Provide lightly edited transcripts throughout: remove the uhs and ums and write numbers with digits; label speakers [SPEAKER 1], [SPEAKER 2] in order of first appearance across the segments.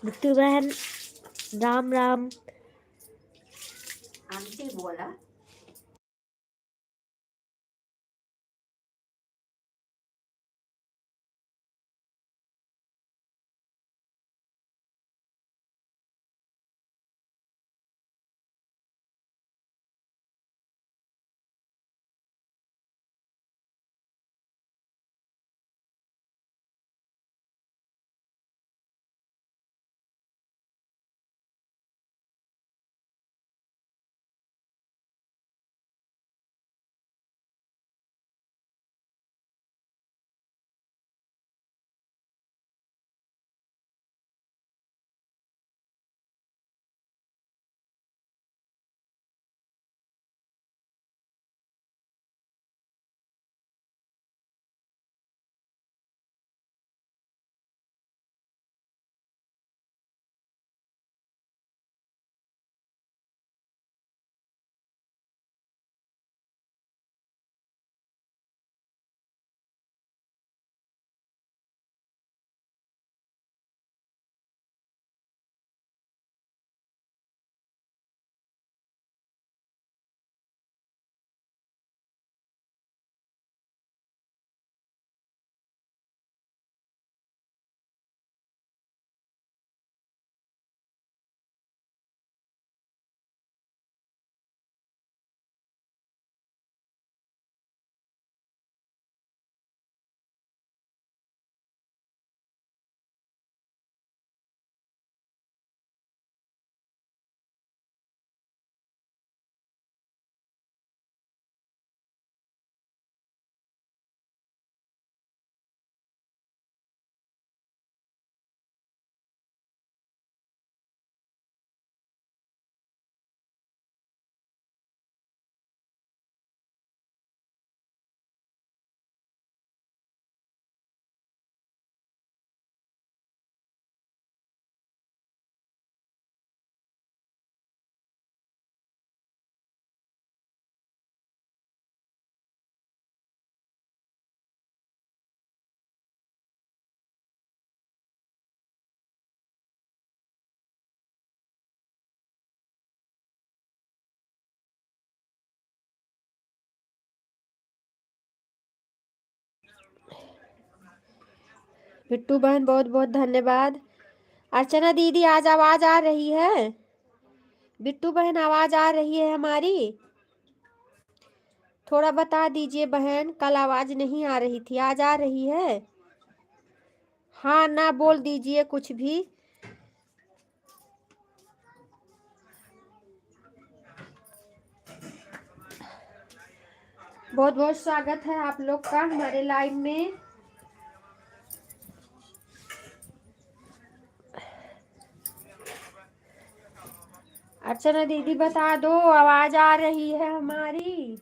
[SPEAKER 1] बिट्टू बहन, राम राम।
[SPEAKER 2] आंटी बोला।
[SPEAKER 1] बिट्टू बहन बहुत बहुत धन्यवाद। अर्चना दीदी आज आवाज आ रही है? बिट्टू बहन आवाज आ रही है हमारी? थोड़ा बता दीजिए बहन, कल आवाज नहीं आ रही थी, आज आ रही है? हाँ ना बोल दीजिए कुछ भी। बहुत बहुत स्वागत है आप लोग का हमारे लाइव में। अर्चना दीदी बता दो आवाज आ रही है हमारी?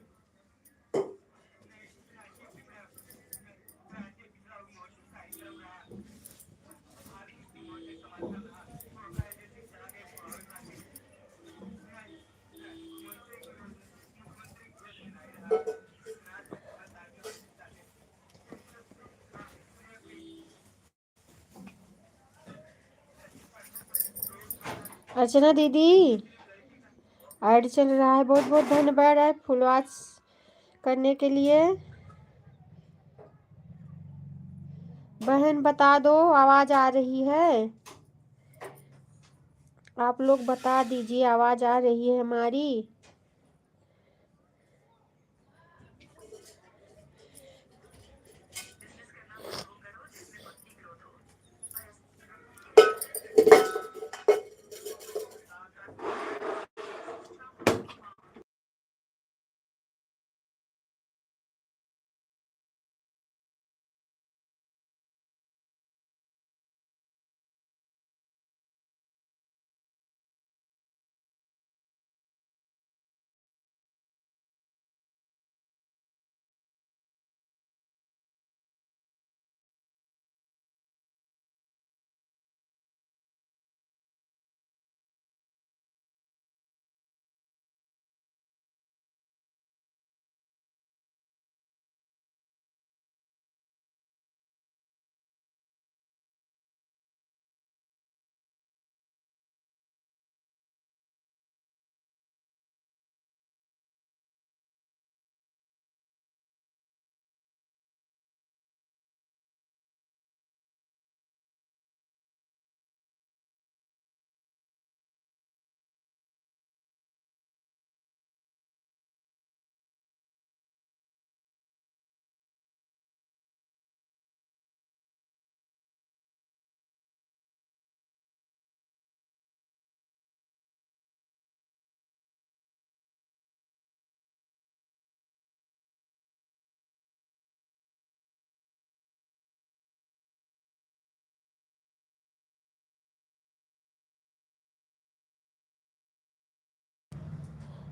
[SPEAKER 1] अर्चना दीदी ऐड चल रहा है, बहुत बहुत धन्यवाद है फुल वॉच करने के लिए। बहन बता दो आवाज आ रही है? आप लोग बता दीजिए आवाज आ रही है हमारी?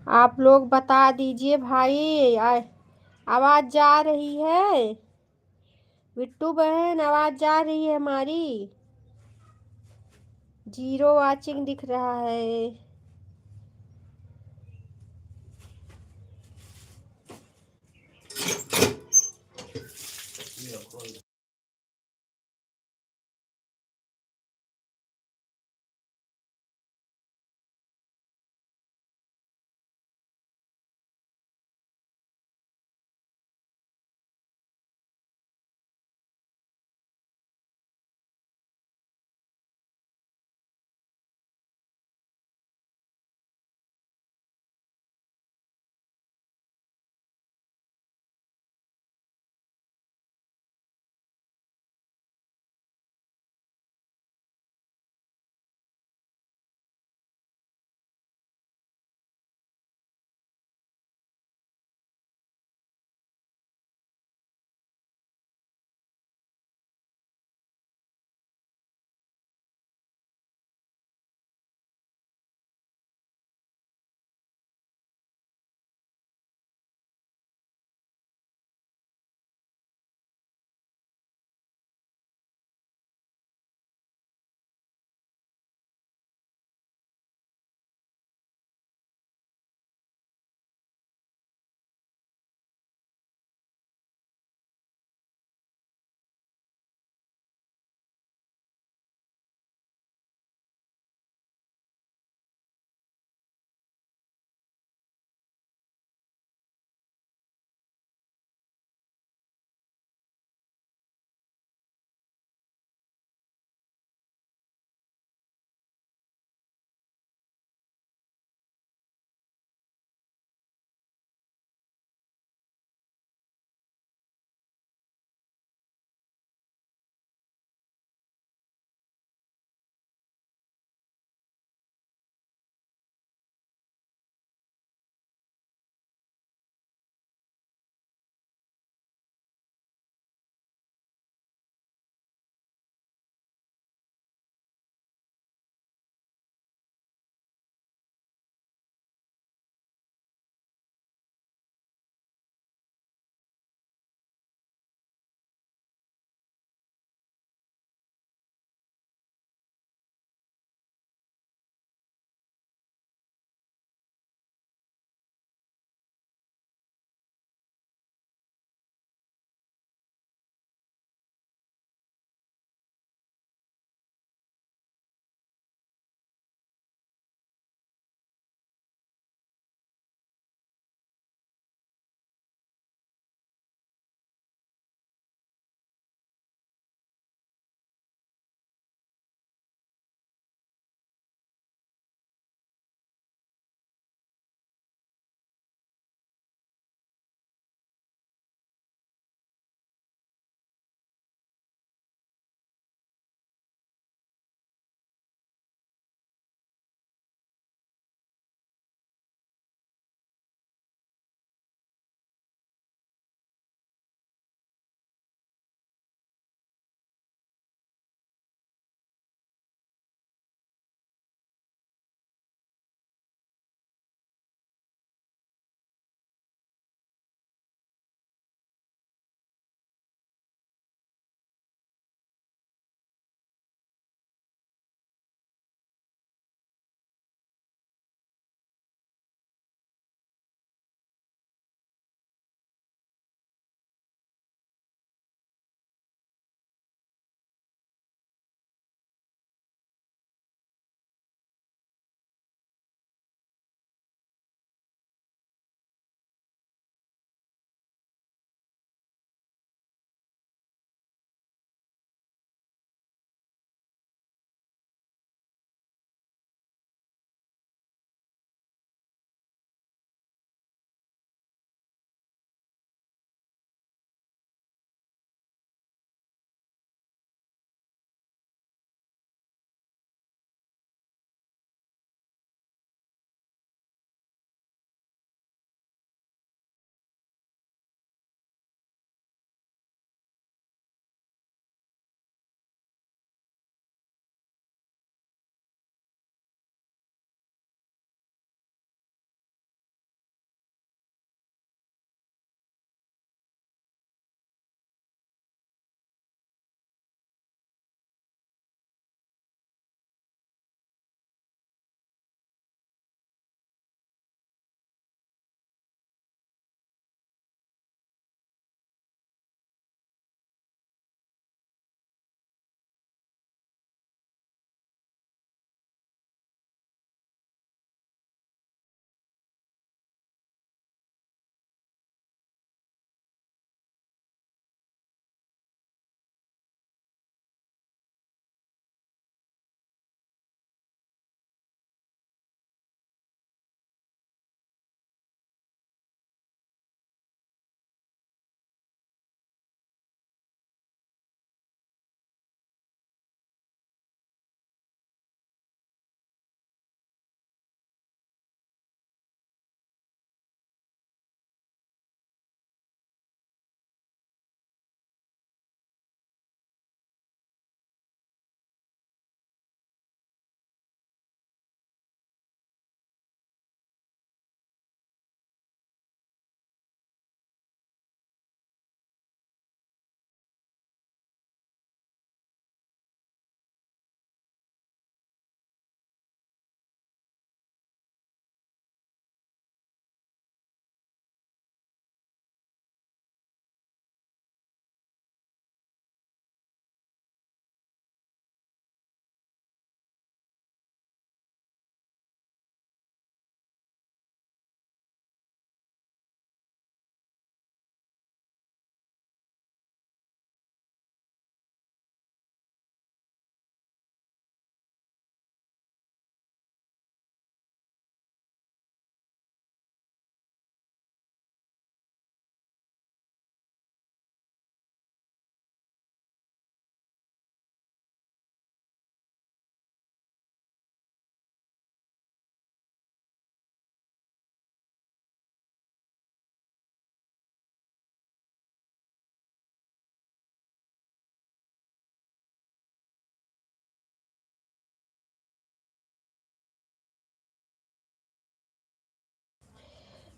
[SPEAKER 1] आप लोग बता दीजिए भाई। आवाज जा रही है? बिट्टू बहन आवाज जा रही है हमारी? जीरो वाचिंग दिख रहा है।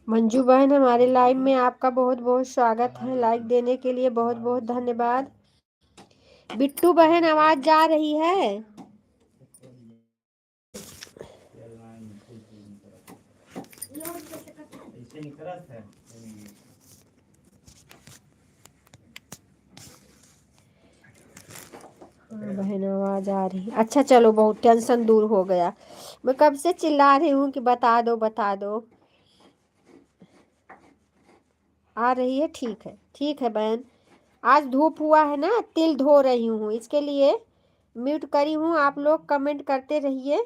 [SPEAKER 1] मंजू बहन, हमारे लाइव में आपका बहुत बहुत स्वागत है। लाइक देने के लिए बहुत बहुत धन्यवाद। बिट्टू बहन, आवाज जा रही है? हाँ बहन, आवाज आ रही। अच्छा चलो, बहुत टेंशन दूर हो गया। मैं कब से चिल्ला रही हूँ कि बता दो बता दो। आ रही है? ठीक है बहन। आज धूप हुआ है ना, तिल धो रही हूँ, इसके लिए म्यूट करी हूँ। आप लोग कमेंट करते रहिए।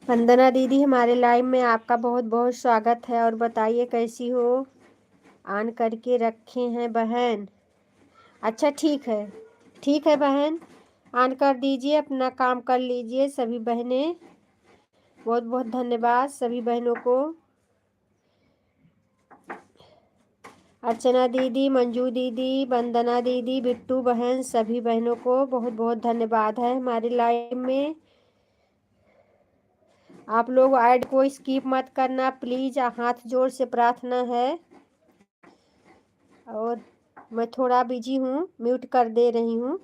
[SPEAKER 1] वंदना दीदी हमारे लाइव में आपका बहुत बहुत स्वागत है। और बताइए कैसी हो? ऑन करके रखे हैं बहन। अच्छा ठीक है बहन, ऑन कर दीजिए, अपना काम कर लीजिए सभी बहनें। बहुत बहुत धन्यवाद सभी बहनों को। अर्चना दीदी, मंजू दीदी, वंदना दीदी, बिट्टू बहन, सभी बहनों को बहुत बहुत धन्यवाद है हमारे लाइव में। आप लोग ऐड को स्किप मत करना प्लीज़, हाथ जोड़ से प्रार्थना है। और मैं थोड़ा बिजी हूँ, म्यूट कर दे रही हूँ।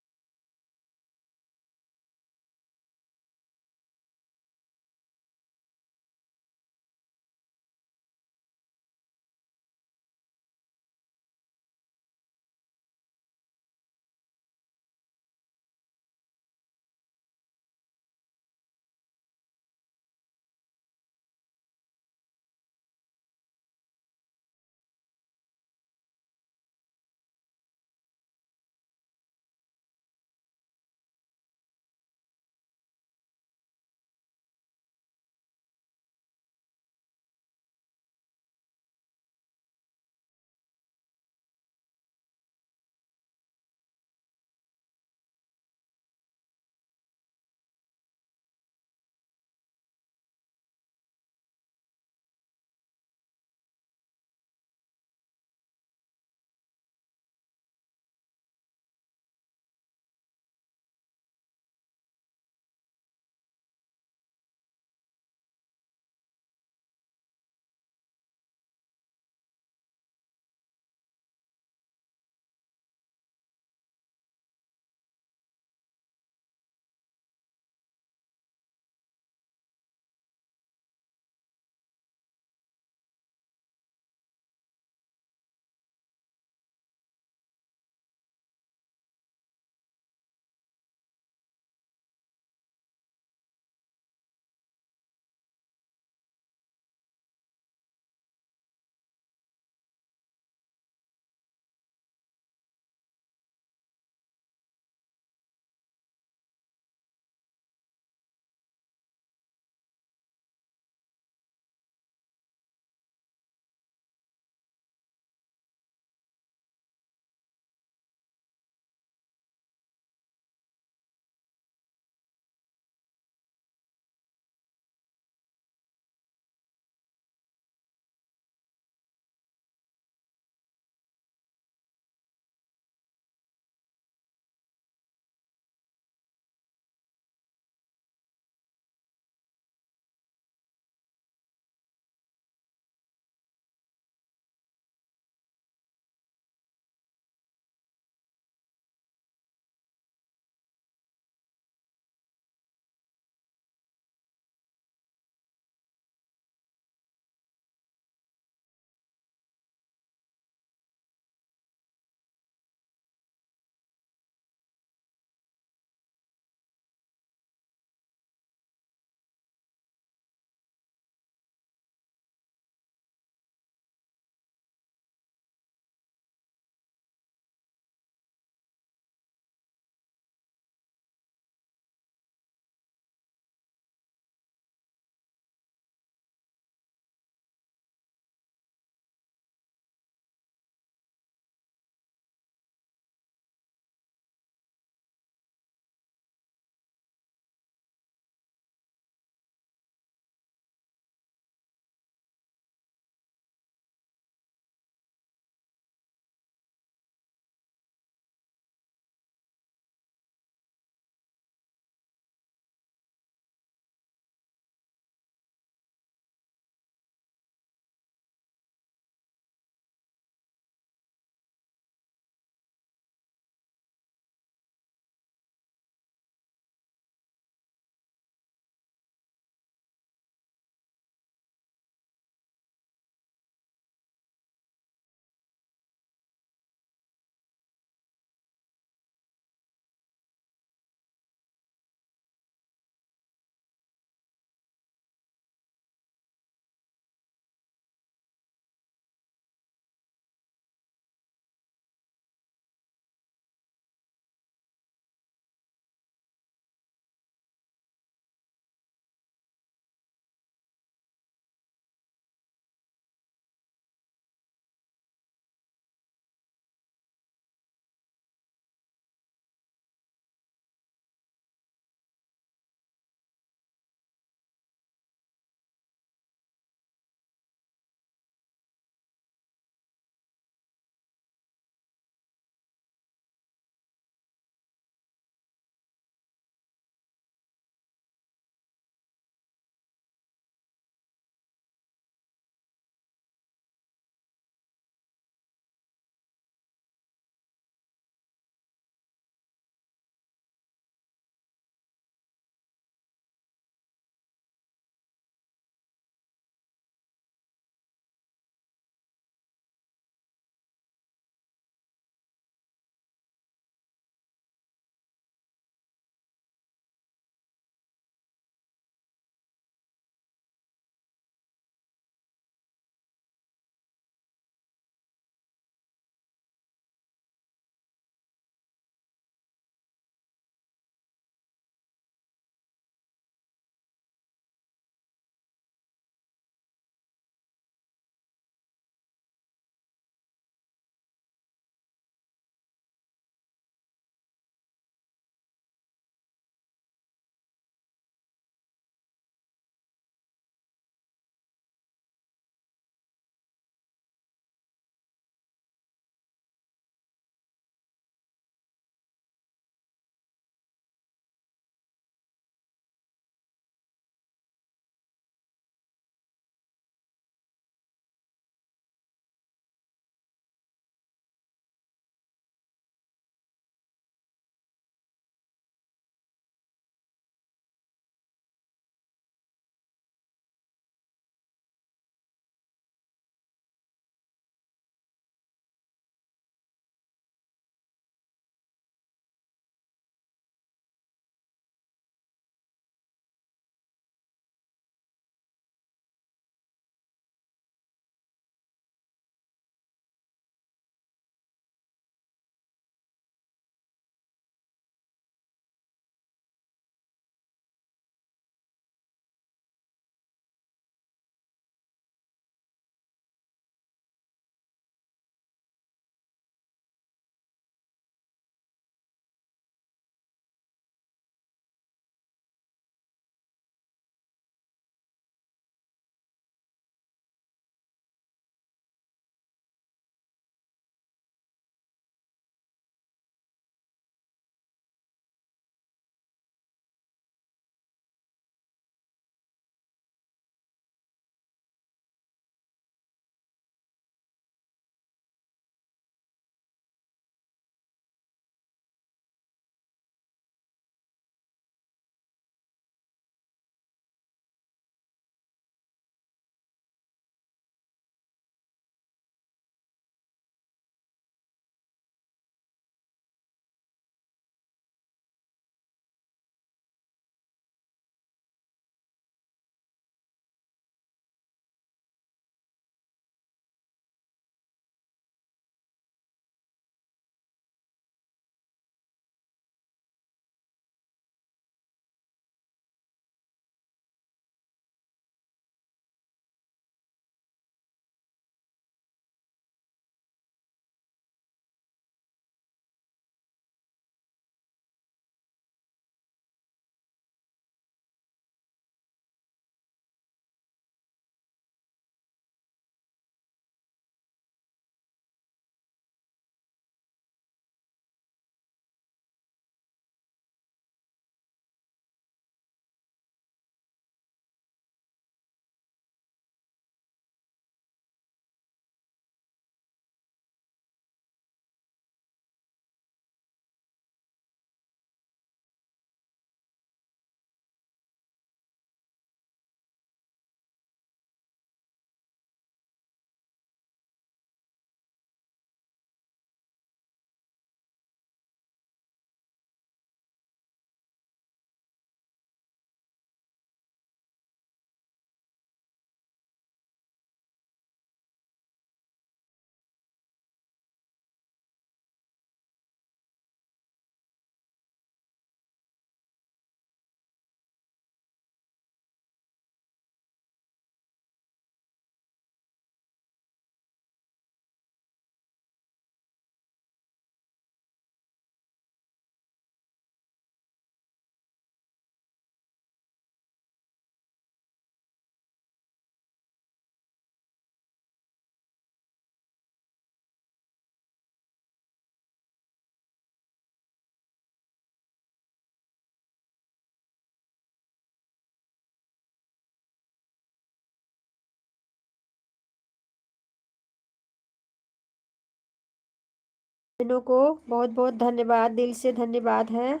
[SPEAKER 1] बहनों को बहुत बहुत धन्यवाद, दिल से धन्यवाद है।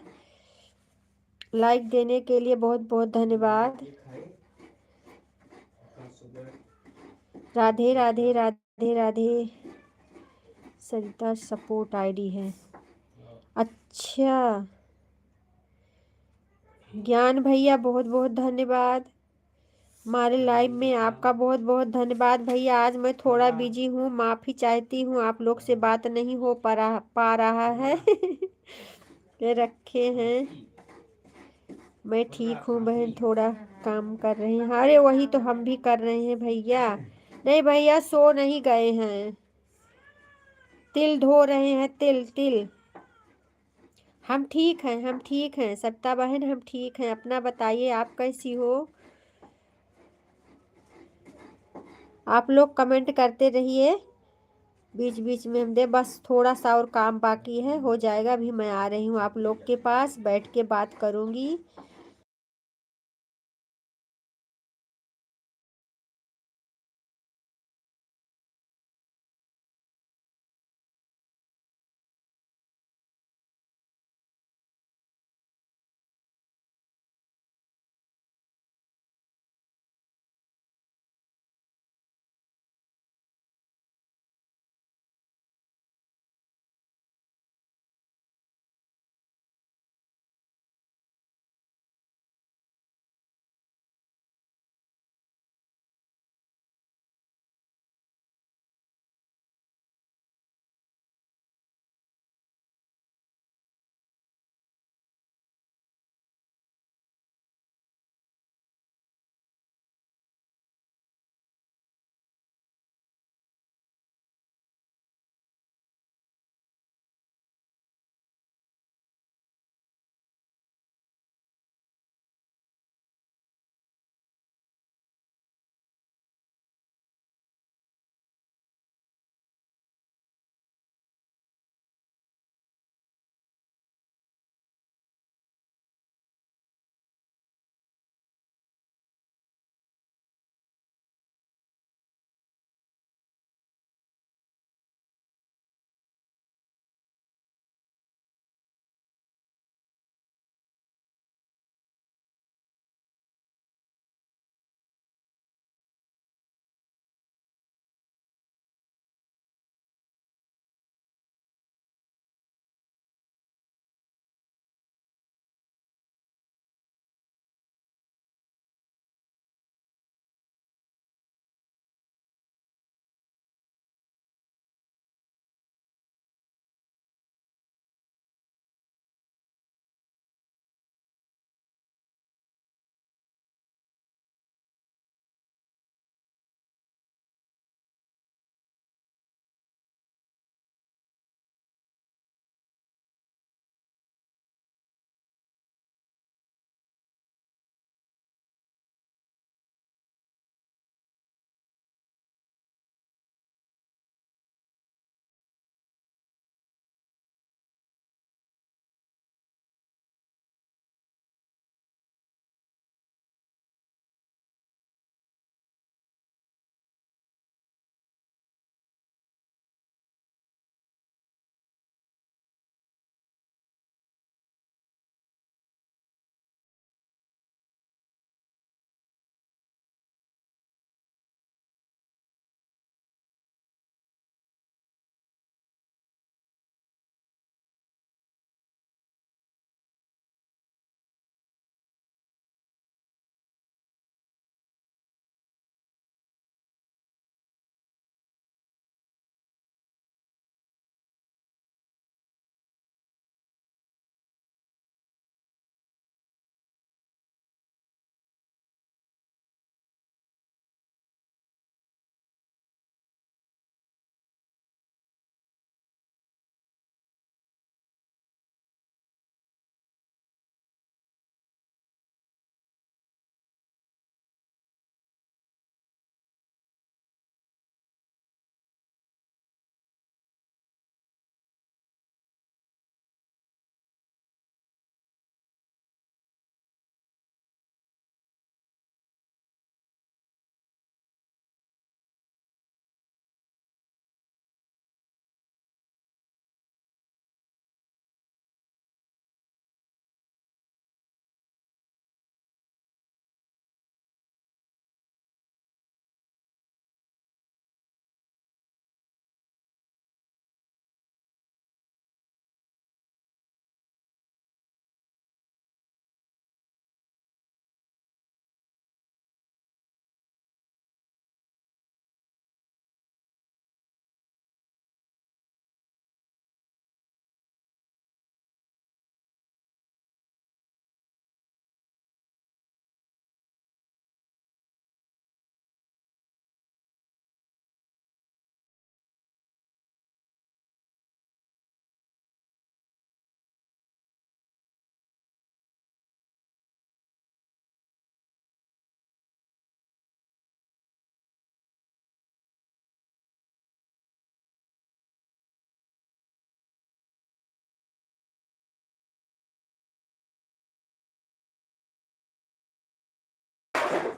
[SPEAKER 1] लाइक देने के लिए बहुत बहुत धन्यवाद। राधे राधे राधे राधे। सरिता सपोर्ट आईडी है। अच्छा, ज्ञान भैया बहुत बहुत धन्यवाद। हमारे लाइव में आपका बहुत बहुत धन्यवाद भैया। आज मैं थोड़ा बिजी हूँ, माफ़ी चाहती हूँ, आप लोग से बात नहीं हो पा रहा है। ये रखे हैं। मैं ठीक हूँ बहन, थोड़ा काम कर रहे हैं। अरे वही तो हम भी कर रहे हैं भैया। नहीं भैया, सो नहीं गए हैं, तिल धो रहे हैं, तिल तिल। हम ठीक हैं, हम ठीक हैं सत्ता बहन, हम ठीक हैं। अपना बताइए, आप कैसी हो? आप लोग कमेंट करते रहिए बीच बीच में। हम दे बस थोड़ा सा और काम बाकी है, हो जाएगा। अभी मैं आ रही हूँ आप लोग के पास, बैठ के बात करूँगी।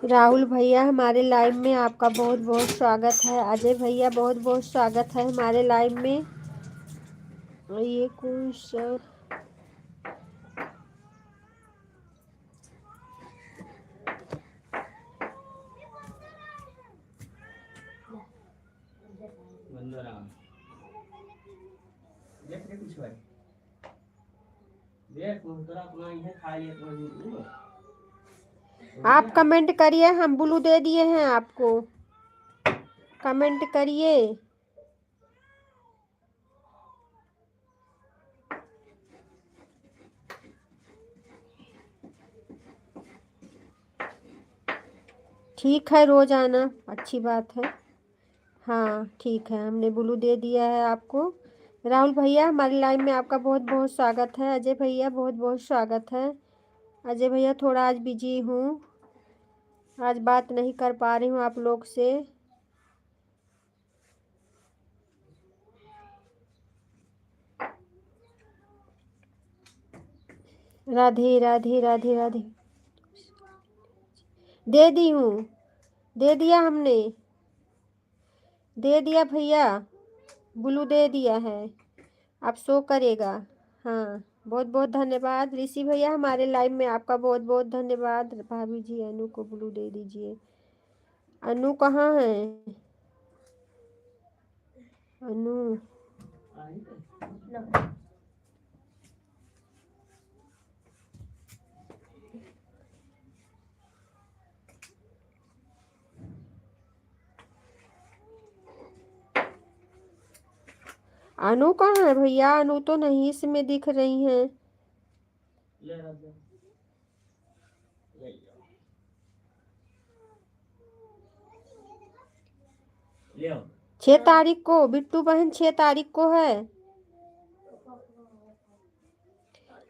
[SPEAKER 1] राहुल भैया हमारे लाइव में आपका बहुत बहुत स्वागत है। अजय भैया बहुत बहुत स्वागत है हमारे लाइव में। ये कौन सा आप कमेंट करिए, हम ब्लू दे दिए हैं आपको, कमेंट करिए। ठीक है, रोज आना अच्छी बात है। हाँ ठीक है, हमने ब्लू दे दिया है आपको। राहुल भैया हमारे लाइव में आपका बहुत बहुत स्वागत है। अजय भैया बहुत बहुत स्वागत है। अजय भैया थोड़ा आज बिजी हूँ, आज बात नहीं कर पा रही हूँ आप लोग से। राधे राधे राधे राधे। दे दी हूँ, दे दिया हमने, दे दिया भैया, ब्लू दे दिया है, अब शो करेगा। हाँ बहुत बहुत धन्यवाद। ऋषि भैया हमारे लाइव में आपका बहुत बहुत धन्यवाद। भाभी जी अनु को ब्लू दे दीजिए। अनु कहाँ है? अनु अनु कहाँ है भैया? अनु तो नहीं इसमें दिख रही हैं। ले 6 तारीख को बिट्टू बहन, 6 तारीख को है।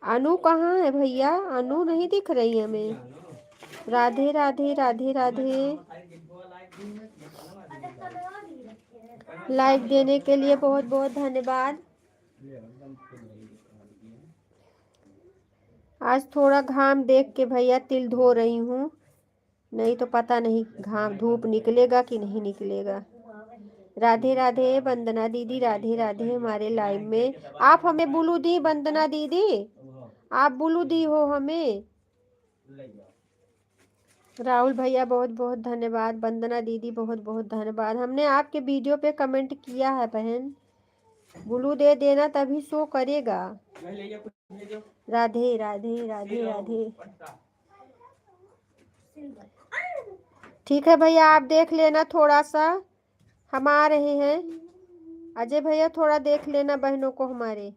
[SPEAKER 1] अनु कहाँ है भैया? अनु नहीं दिख रही हमें। राधे राधे राधे राधे। लाइक देने के लिए बहुत बहुत धन्यवाद। आज थोड़ा घाम देख के भैया तिल धो रही हूँ, नहीं तो पता नहीं घाम धूप निकलेगा कि नहीं निकलेगा। राधे राधे वंदना दीदी, राधे राधे हमारे लाइव में। आप हमें बुलू दी वंदना दीदी, आप बुलू दी हो हमें। राहुल भैया बहुत बहुत धन्यवाद। वंदना दीदी बहुत बहुत धन्यवाद। हमने आपके वीडियो पे कमेंट किया है बहन, ब्लू दे देना तभी शो करेगा। राधे राधे राधे राधे। ठीक है भैया, आप देख लेना थोड़ा सा, हम आ रहे हैं। अजय भैया थोड़ा देख लेना बहनों को हमारे।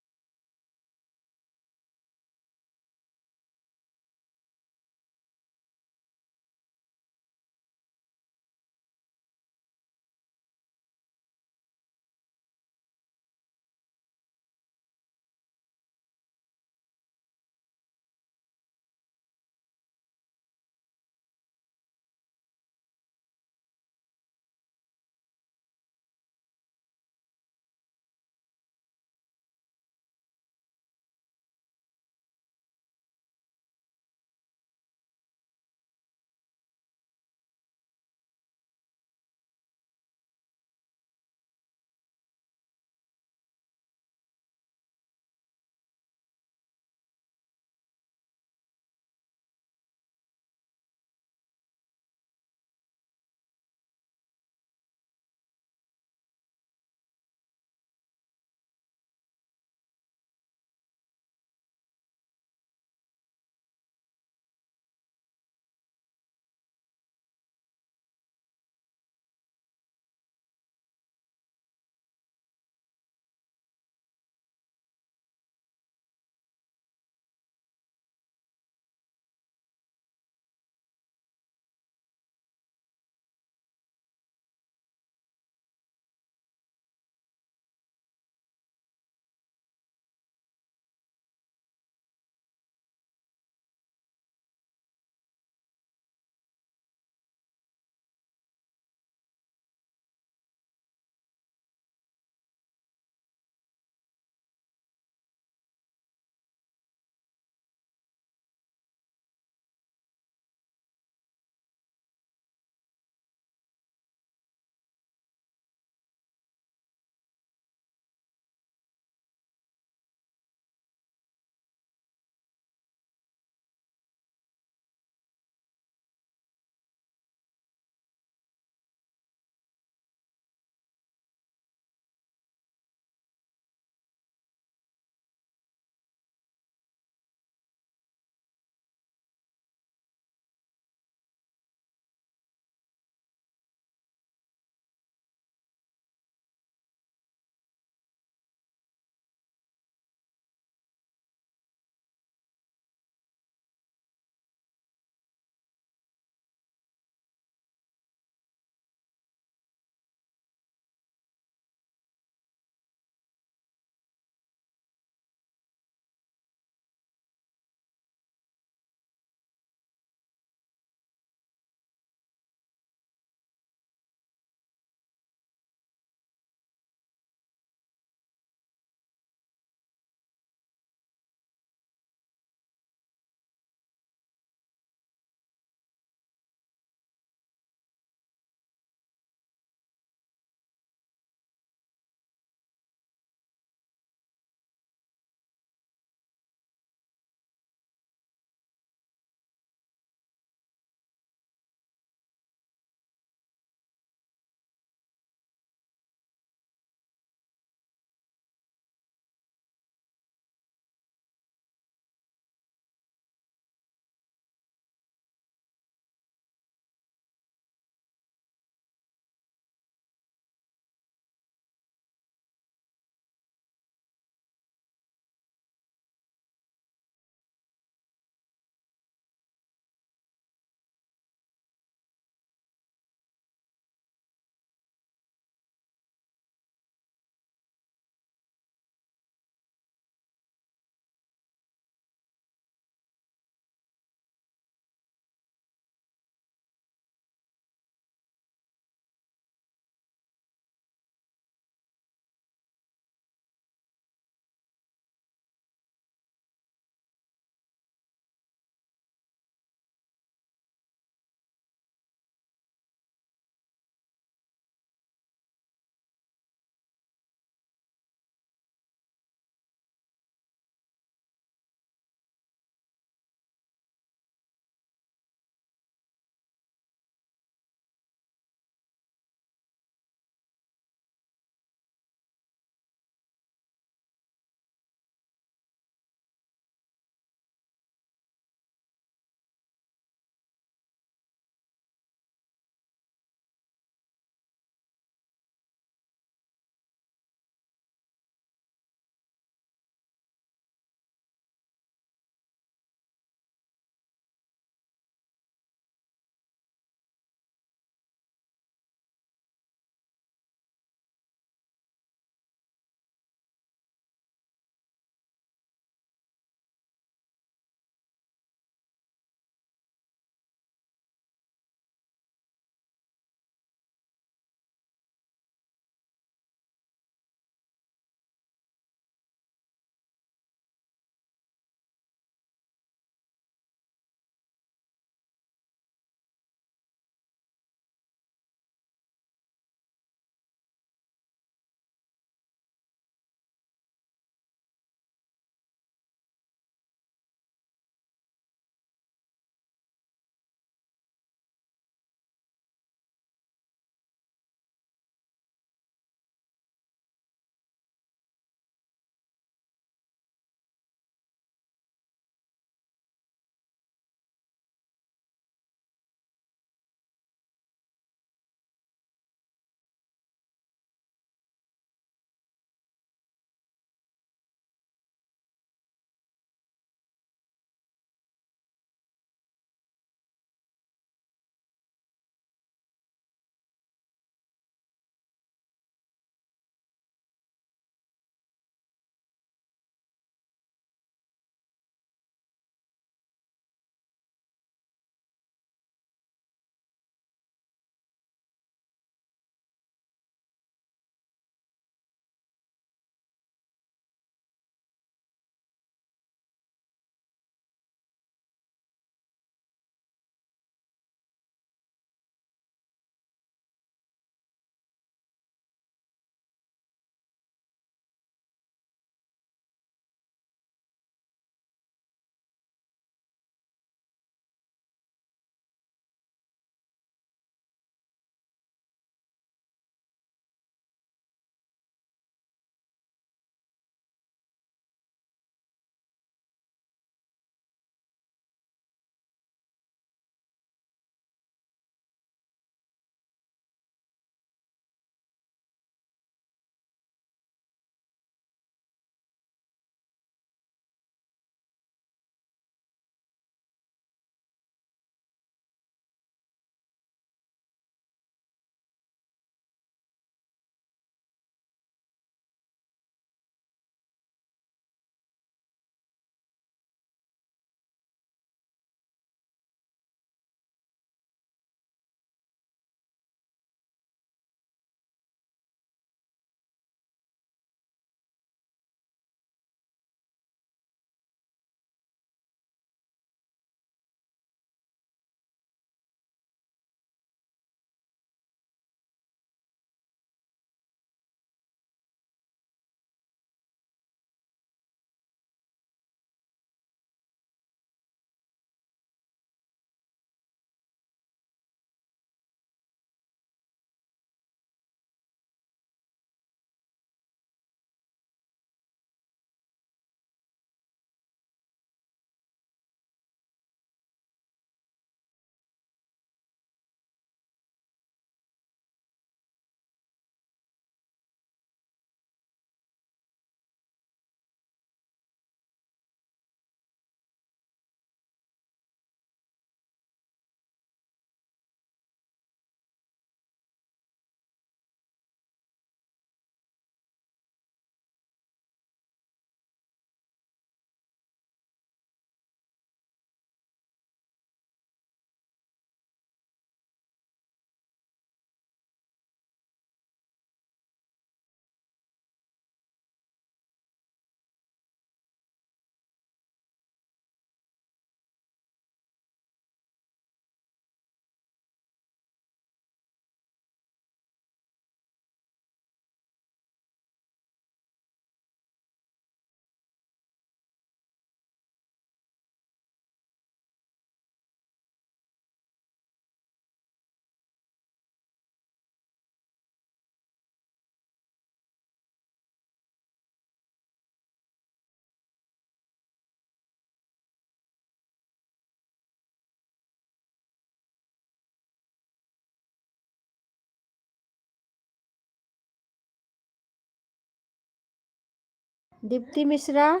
[SPEAKER 1] दीप्ति मिश्रा,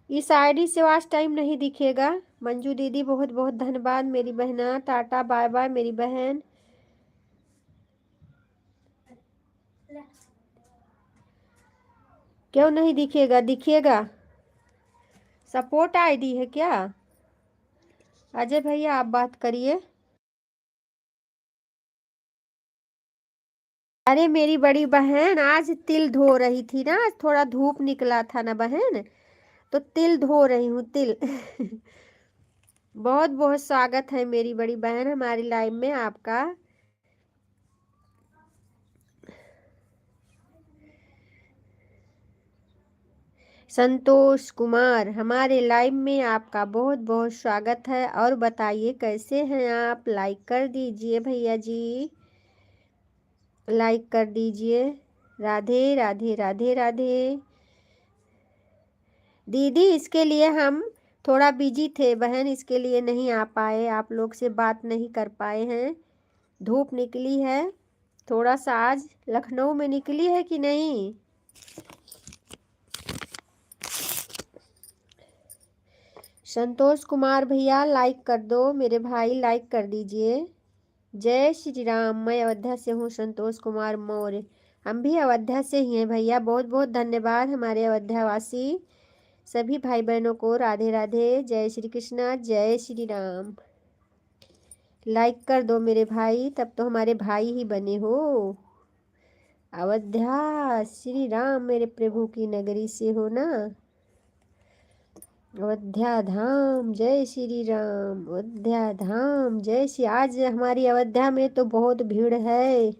[SPEAKER 1] इस आईडी से आज टाइम नहीं दिखेगा। मंजू दीदी बहुत बहुत धन्यवाद मेरी बहना, टाटा बाय बाय मेरी बहन। क्यों नहीं दिखेगा? दिखेगा। सपोर्ट आईडी है क्या? अजय भैया आप बात करिए। अरे मेरी बड़ी बहन आज तिल धो रही थी ना, आज थोड़ा धूप निकला था ना बहन, तो तिल धो रही हूँ तिल। बहुत बहुत स्वागत है मेरी बड़ी बहन हमारी लाइव में आपका। संतोष कुमार हमारे लाइव में आपका बहुत बहुत स्वागत है। और बताइए कैसे हैं आप? लाइक कर दीजिए भैया जी, लाइक कर दीजिए। राधे राधे राधे राधे। दीदी इसके लिए हम थोड़ा बिजी थे बहन, इसके लिए नहीं आ पाए, आप लोग से बात नहीं कर पाए हैं। धूप निकली है थोड़ा सा, आज लखनऊ में निकली है कि नहीं? संतोष कुमार भैया लाइक कर दो मेरे भाई, लाइक कर दीजिए। जय श्री राम। मैं अयोध्या से हूँ संतोष कुमार मौर्य। हम भी अयोध्या से ही हैं भैया। बहुत बहुत धन्यवाद हमारे अयोध्या वासी सभी भाई बहनों को। राधे राधे, जय श्री कृष्णा, जय श्री राम। लाइक कर दो मेरे भाई, तब तो हमारे भाई ही बने हो। अयोध्या श्री राम मेरे प्रभु की नगरी से हो ना। अयोध्या धाम जय श्री राम, अयोध्या धाम जय श्री। आज हमारी अयोध्या में तो बहुत भीड़ है।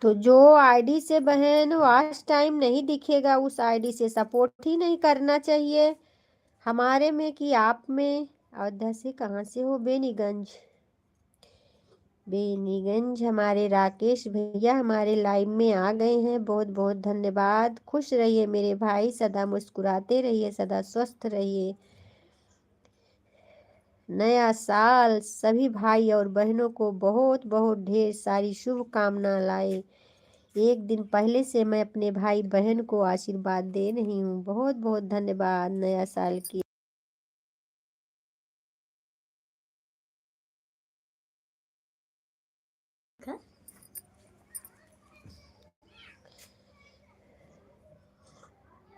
[SPEAKER 1] तो जो आईडी से बहन वॉच टाइम नहीं दिखेगा, उस आईडी से सपोर्ट ही नहीं करना चाहिए हमारे में कि आप में। अयोध्या से कहाँ से हो? बेनीगंज। बेनीगंज हमारे राकेश भैया हमारे लाइव में आ गए हैं। बहुत बहुत धन्यवाद। खुश रहिए मेरे भाई, सदा मुस्कुराते रहिए, सदा स्वस्थ रहिए। नया साल सभी भाई और बहनों को बहुत बहुत ढेर सारी शुभकामना लाए। एक दिन पहले से मैं अपने भाई बहन को आशीर्वाद दे रही हूँ। बहुत बहुत धन्यवाद नया साल की।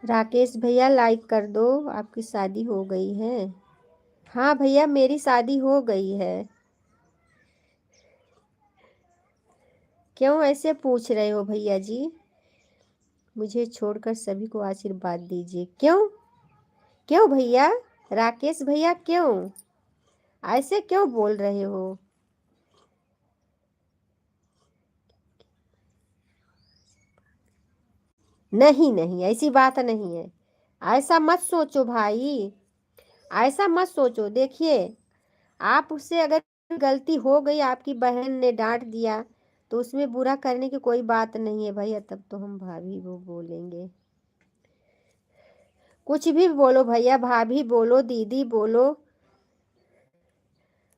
[SPEAKER 1] राकेश भैया लाइक कर दो, आपकी शादी हो गई है? हाँ भैया मेरी शादी हो गई है। क्यों ऐसे पूछ रहे हो भैया जी? मुझे छोड़कर सभी को आशीर्वाद दीजिए। क्यों? क्यों भैया? राकेश भैया क्यों ऐसे क्यों बोल रहे हो? नहीं नहीं ऐसी बात नहीं है। ऐसा मत सोचो भाई, ऐसा मत सोचो। देखिए आप उससे अगर गलती हो गई, आपकी बहन ने डांट दिया, तो उसमें बुरा करने की कोई बात नहीं है भैया। तब तो हम भाभी वो बोलेंगे, कुछ भी बोलो भैया, भाभी बोलो, दीदी बोलो।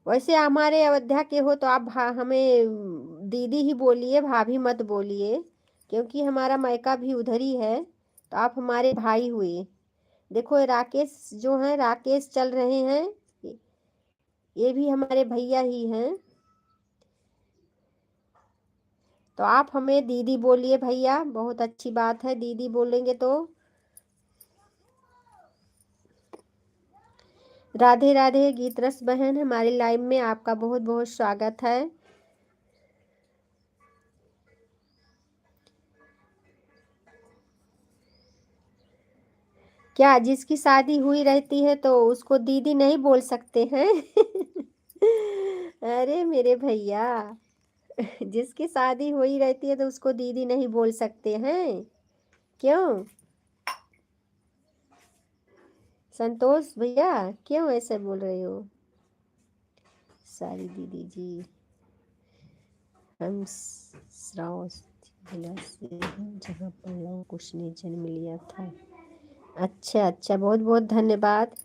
[SPEAKER 1] वैसे हमारे अयोध्या के हो तो आप हमें दीदी ही बोलिए, भाभी मत बोलिए, क्योंकि हमारा मायका भी उधर ही है। तो आप हमारे भाई हुए। देखो राकेश जो हैं, राकेश चल रहे हैं, ये भी हमारे भैया ही हैं। तो आप हमें दीदी बोलिए भैया, बहुत अच्छी बात है दीदी बोलेंगे तो। राधे राधे गीतरस बहन हमारी लाइव में आपका बहुत बहुत स्वागत है। क्या जिसकी शादी हुई रहती है तो उसको दीदी नहीं बोल सकते हैं? अरे मेरे भैया, जिसकी शादी हुई रहती है तो उसको दीदी नहीं बोल सकते हैं? क्यों संतोष भैया, क्यों ऐसे बोल रहे हो? सारी दीदी जी हम श्राव जिला से हैं, जहाँ पर लव कुश ने जन्म लिया था। अच्छा अच्छा, बहुत बहुत धन्यवाद।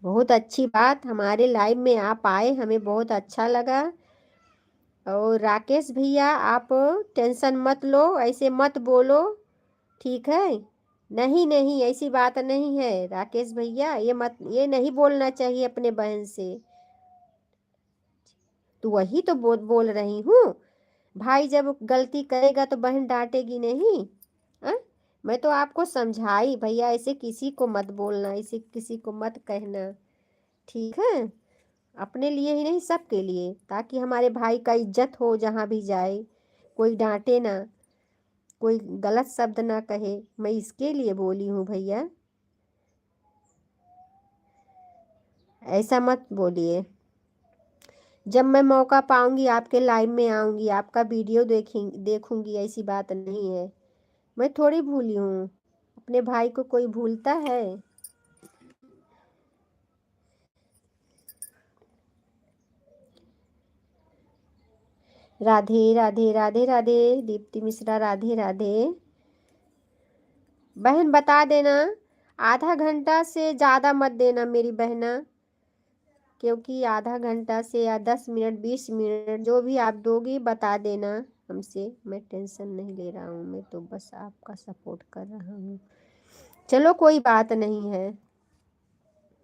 [SPEAKER 1] बहुत अच्छी बात, हमारे लाइव में आप आए, हमें बहुत अच्छा लगा। और राकेश भैया आप टेंशन मत लो, ऐसे मत बोलो, ठीक है। नहीं नहीं, ऐसी बात नहीं है राकेश भैया, ये नहीं बोलना चाहिए अपने बहन से। तो वही तो बोल रही हूँ, भाई जब गलती करेगा तो बहन डांटेगी नहीं। आ? मैं तो आपको समझाई भैया, ऐसे किसी को मत बोलना, ऐसे किसी को मत कहना, ठीक है। अपने लिए ही नहीं, सबके लिए, ताकि हमारे भाई का इज्जत हो जहाँ भी जाए, कोई डांटे ना, कोई गलत शब्द ना कहे, मैं इसके लिए बोली हूँ भैया, ऐसा मत बोलिए। जब मैं मौका पाऊंगी आपके लाइव में आऊंगी, आपका वीडियो देखूंगी, ऐसी बात नहीं है। मैं थोड़ी भूली हूँ, अपने भाई को कोई भूलता है। राधे राधे राधे राधे, दीप्ति मिश्रा राधे राधे। बहन बता देना, आधा घंटा से ज़्यादा मत देना मेरी बहना, क्योंकि आधा घंटा से या 10 मिनट 20 मिनट जो भी आप दोगी बता देना हमसे, मैं टेंशन नहीं ले रहा हूँ, मैं तो बस आपका सपोर्ट कर रहा हूँ। चलो कोई बात नहीं है,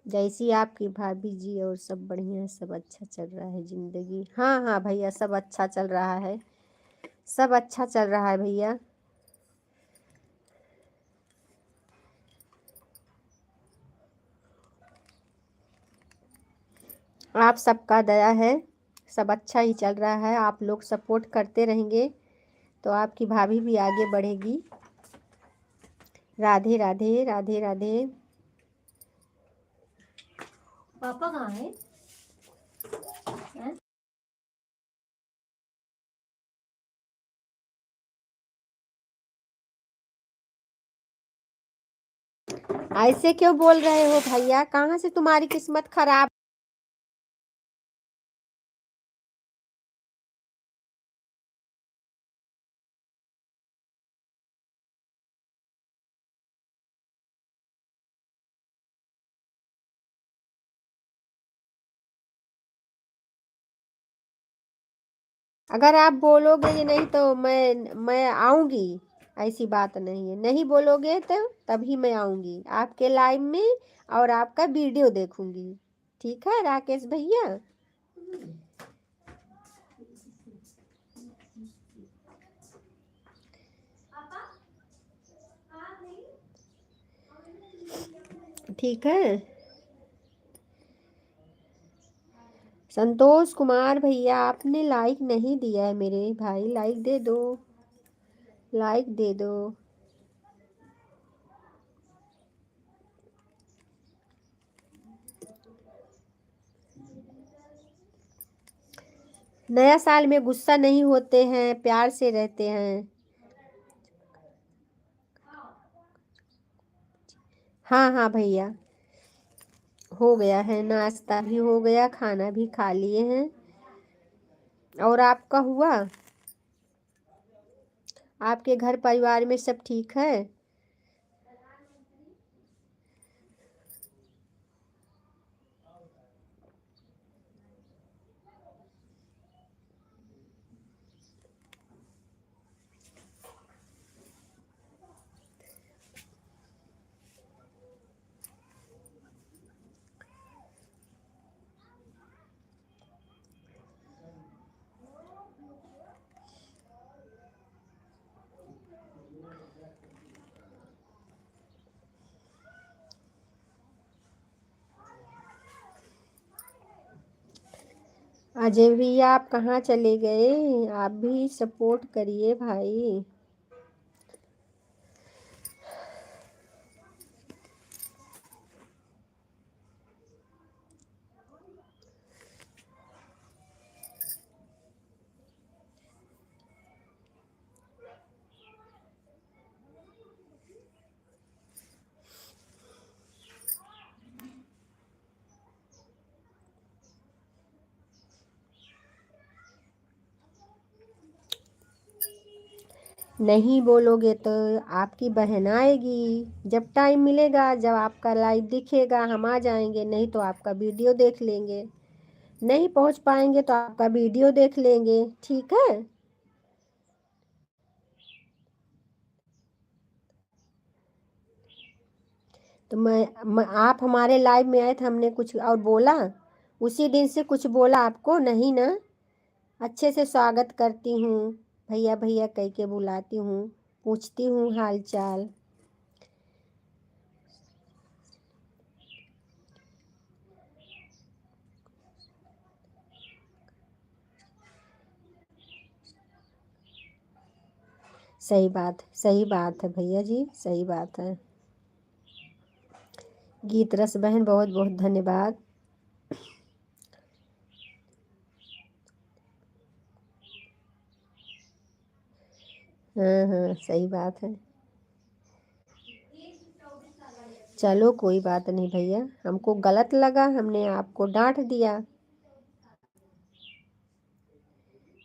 [SPEAKER 1] जैसी आपकी भाभी जी और सब बढ़िया है, सब अच्छा चल रहा है ज़िंदगी। हाँ हाँ भैया, सब अच्छा चल रहा है, सब अच्छा चल रहा है भैया। आप सबका दया है, सब अच्छा ही चल रहा है, आप लोग सपोर्ट करते रहेंगे तो आपकी भाभी भी आगे बढ़ेगी। राधे राधे राधे राधे। पापा कहाँ है? ऐसे क्यों बोल रहे हो भैया, कहाँ से तुम्हारी किस्मत खराब? अगर आप बोलोगे ये नहीं तो मैं आऊंगी, ऐसी बात नहीं है, नहीं बोलोगे तो तभी मैं आऊंगी आपके लाइव में और आपका वीडियो देखूंगी, ठीक है राकेश भैया। ठीक है। संतोष कुमार भैया आपने लाइक नहीं दिया है मेरे भाई, लाइक दे दो, लाइक दे दो। नया साल में गुस्सा नहीं होते हैं, प्यार से रहते हैं। हाँ हाँ भैया, हो गया है, नाश्ता भी हो गया, खाना भी खा लिए हैं। और आपका हुआ? आपके घर परिवार में सब ठीक है? अजय भैया आप कहाँ चले गए, आप भी सपोर्ट करिए भाई। नहीं बोलोगे तो आपकी बहन आएगी। जब टाइम मिलेगा, जब आपका लाइव दिखेगा, हम आ जाएंगे। नहीं तो आपका वीडियो देख लेंगे। नहीं पहुंच पाएंगे तो आपका वीडियो देख लेंगे। ठीक है। तो आप हमारे लाइव में आए थे, हमने कुछ और बोला? उसी दिन से कुछ बोला आपको नहीं ना? अच्छे से स्वागत करती हूँ, भैया भैया कह के बुलाती हूँ, पूछती हूँ हाल चाल। सही बात है भैया जी, सही बात है। गीत रस बहन बहुत बहुत धन्यवाद। हाँ हाँ सही बात है। चलो कोई बात नहीं भैया, हमको गलत लगा, हमने आपको डांट दिया।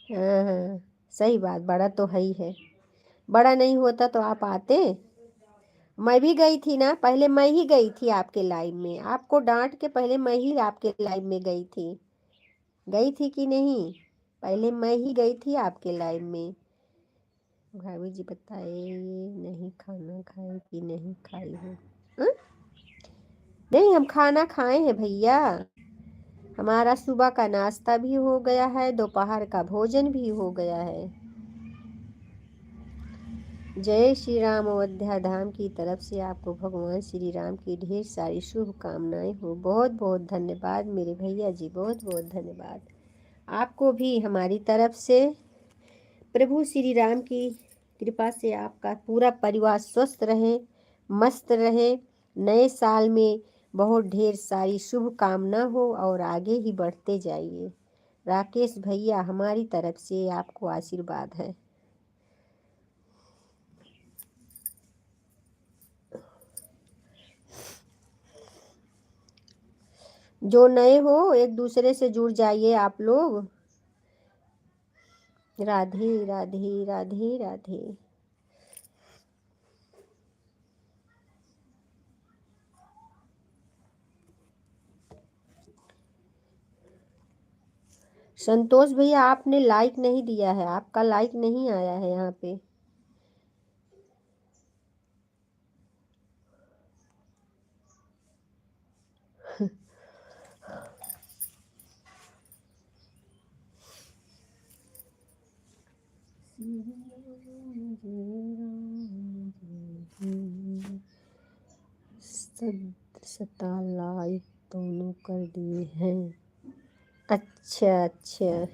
[SPEAKER 1] हाँ हाँ सही बात, बड़ा तो है ही है। बड़ा नहीं होता तो आप आते। मैं भी गई थी ना, पहले मैं ही गई थी आपके लाइव में, आपको डांट के पहले मैं ही आपके लाइव में गई थी। गई थी कि नहीं? पहले मैं ही गई थी आपके लाइव में। भाभी जी बताए नहीं खाना खाए कि नहीं खाई हो? हाँ? नहीं हम खाना खाए हैं भैया। हमारा सुबह का नाश्ता भी हो गया है, दोपहर का भोजन भी हो गया है। जय श्री राम। अयोध्या धाम की तरफ से आपको भगवान श्री राम की ढेर सारी शुभकामनाएं हो। बहुत बहुत धन्यवाद मेरे भैया जी, बहुत बहुत धन्यवाद। आपको भी हमारी तरफ से प्रभु श्री राम की कृपा से आपका पूरा परिवार स्वस्थ रहे, मस्त रहे। नए साल में बहुत ढेर सारी शुभकामना हो और आगे ही बढ़ते जाइए। राकेश भैया हमारी तरफ से आपको आशीर्वाद है। जो नए हो एक दूसरे से जुड़ जाइए आप लोग। राधे राधे राधे राधे। संतोष भैया आपने लाइक नहीं दिया है, आपका लाइक नहीं आया है यहाँ पे। सता लाइक दोनों कर दिए हैं। अच्छा अच्छा।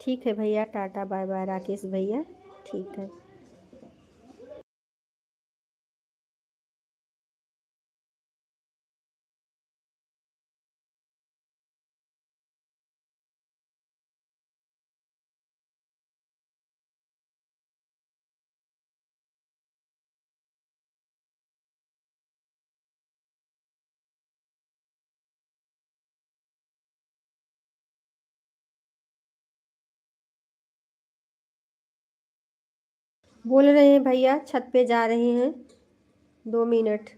[SPEAKER 1] ठीक है भैया, टाटा बाय बाय राकेश भैया। ठीक है। बोल रहे हैं भैया छत पे जा रहे हैं, 2 मिनट।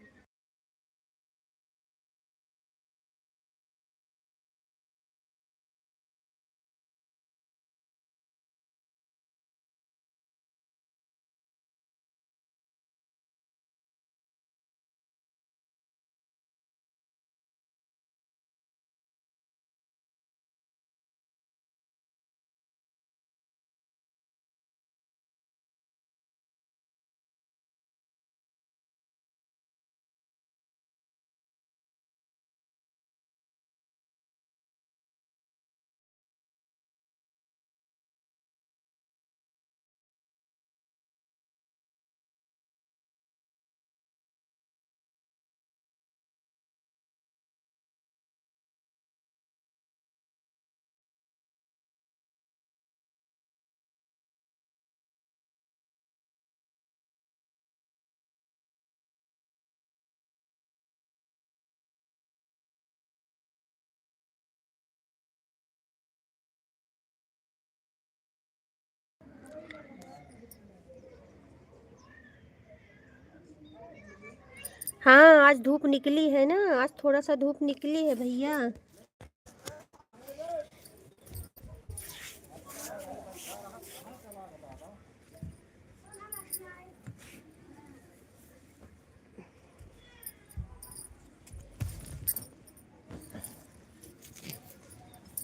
[SPEAKER 1] हाँ आज धूप निकली है ना, आज थोड़ा सा धूप निकली है भैया।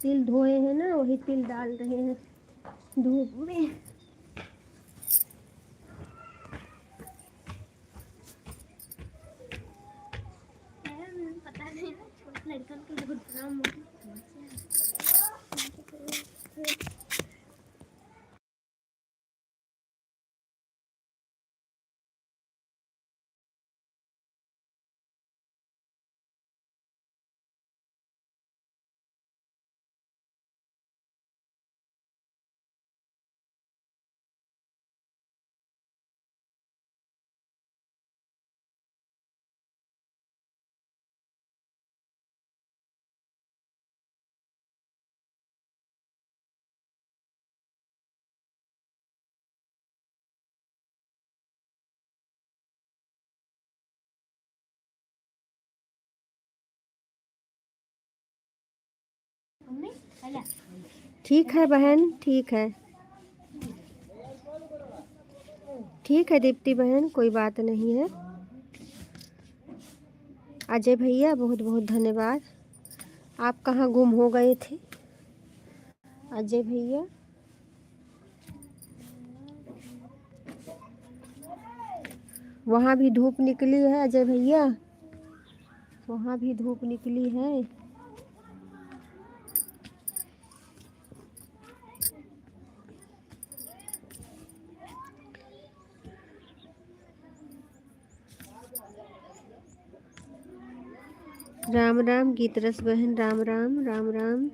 [SPEAKER 1] तिल धोए हैं ना, वही तिल डाल रहे हैं धूप में। पता नहीं ना, छोटे लड़कन के घुटना मुड़ी। ठीक है बहन, ठीक है, ठीक है दीप्ति बहन, कोई बात नहीं है। अजय भैया बहुत बहुत धन्यवाद। आप कहाँ गुम हो गए थे अजय भैया? वहाँ भी धूप निकली है अजय भैया, वहाँ भी धूप निकली है। राम राम गीतरस बहन, राम राम राम राम।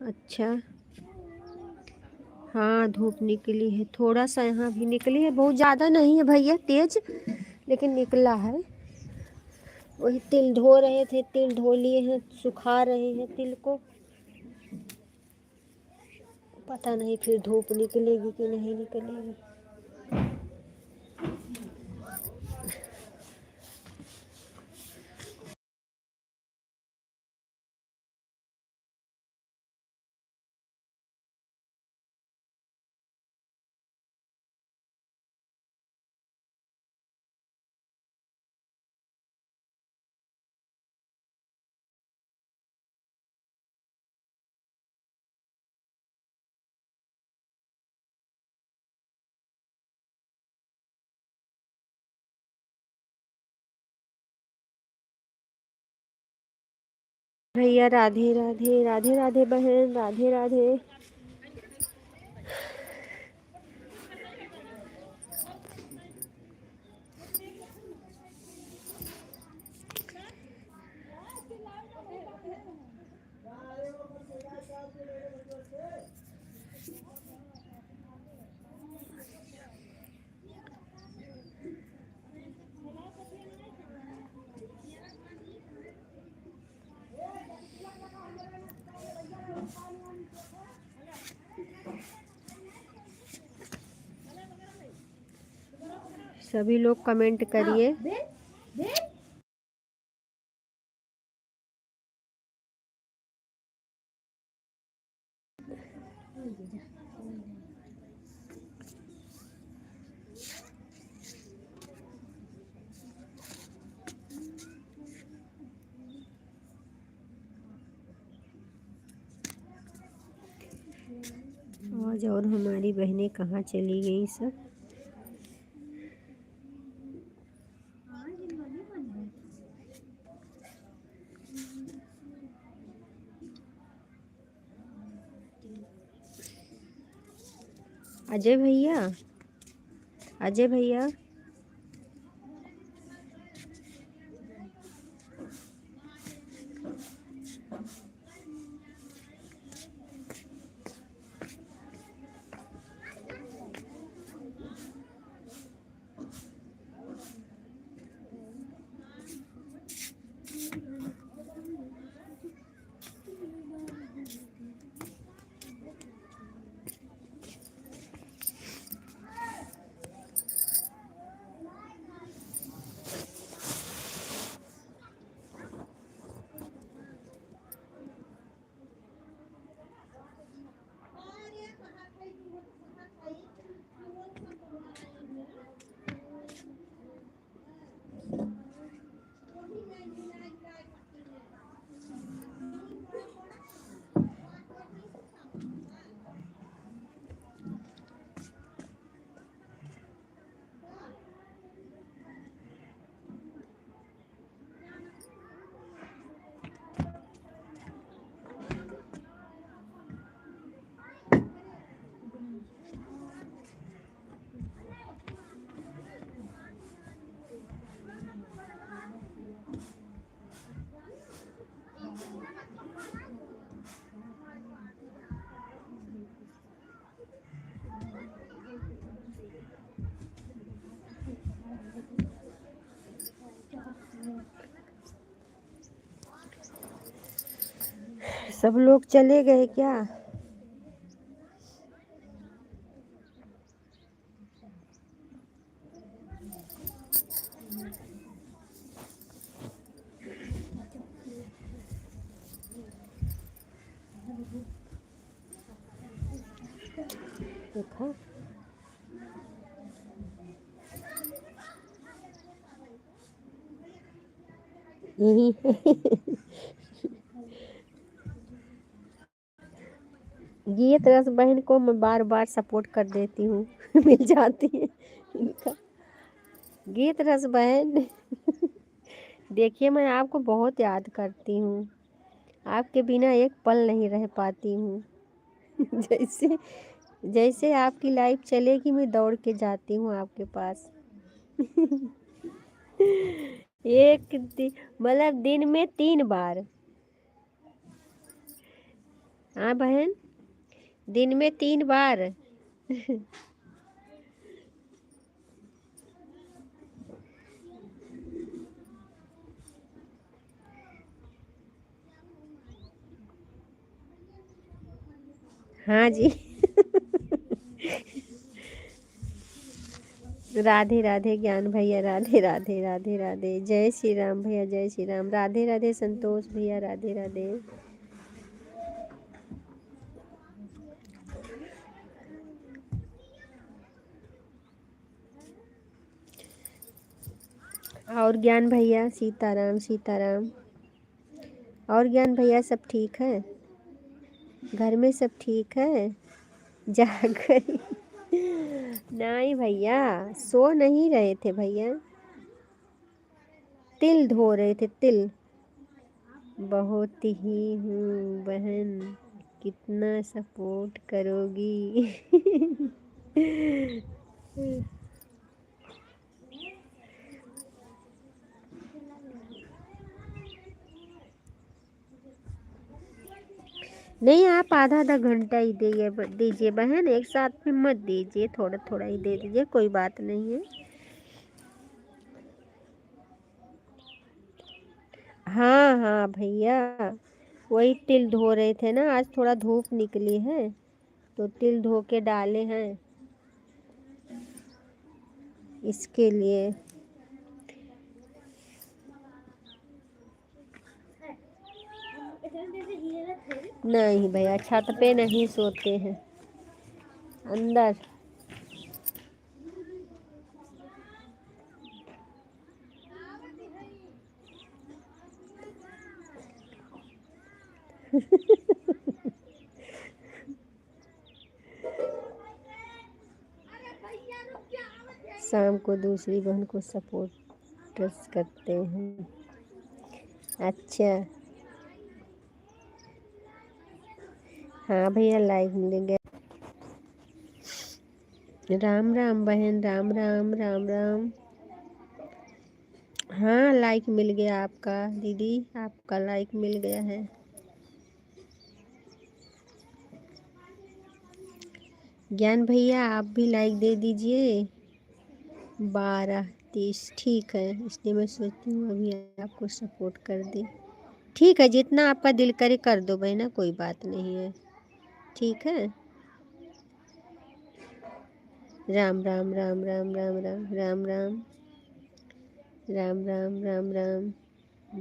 [SPEAKER 1] अच्छा हाँ धूप निकली है, थोड़ा सा यहाँ भी निकली है, बहुत ज़्यादा नहीं है भैया तेज, लेकिन निकला है। वही तिल धो रहे थे, तिल धो लिए हैं, सुखा रहे हैं तिल को। पता नहीं फिर धूप निकलेगी कि नहीं निकलेगी। भैया राधे राधे, राधे राधे बहन, राधे राधे। सभी लोग कमेंट करिए। आज और हमारी बहनें कहाँ चली गई सब। अजय भैया, अजय भैया, सब लोग चले गए क्या? देखा यही गीत रस बहन को मैं बार बार सपोर्ट कर देती हूँ मिल जाती है इनका। गीत रस बहन देखिए, मैं आपको बहुत याद करती हूँ, आपके बिना एक पल नहीं रह पाती हूँ जैसे जैसे आपकी लाइफ चलेगी मैं दौड़ के जाती हूँ आपके पास मतलब दिन में 3 बार। हाँ बहन, दिन में 3 बार हाँ जी राधे राधे ज्ञान भैया, राधे राधे, राधे राधे, जय श्री राम भैया, जय श्री राम, राधे राधे संतोष भैया, राधे राधे। और ज्ञान भैया, सीताराम सीताराम। और ज्ञान भैया सब ठीक है? घर में सब ठीक है? जाग गई नहीं भैया, सो नहीं रहे थे भैया, तिल धो रहे थे तिल। बहुत ही हूँ बहन, कितना सपोर्ट करोगी नहीं, आप आधा आधा घंटा ही दीजिए बहन, एक साथ में मत दीजिए, थोड़ा थोड़ा ही दे दीजिए, कोई बात नहीं है। हाँ हाँ भैया, वही तिल धो रहे थे ना, आज थोड़ा धूप निकली है तो तिल धो के डाले हैं। इसके लिए। नहीं भैया, छत पे नहीं सोते हैं, अंदर। शाम को दूसरी बहन को सपोर्ट करते हैं। अच्छा, हाँ भैया, लाइव मिलेंगे। राम राम बहन, राम राम राम राम। हाँ, लाइक मिल गया आपका दीदी, आपका लाइक मिल गया है। ज्ञान भैया, आप भी लाइक दे दीजिए। 12:30 ठीक है, इसलिए मैं सोचती हूँ अभी आपको सपोर्ट कर दे। ठीक है, जितना आपका दिल करे कर दो बहना, कोई बात नहीं है। ठीक है। राम राम राम राम राम राम राम राम राम राम राम राम।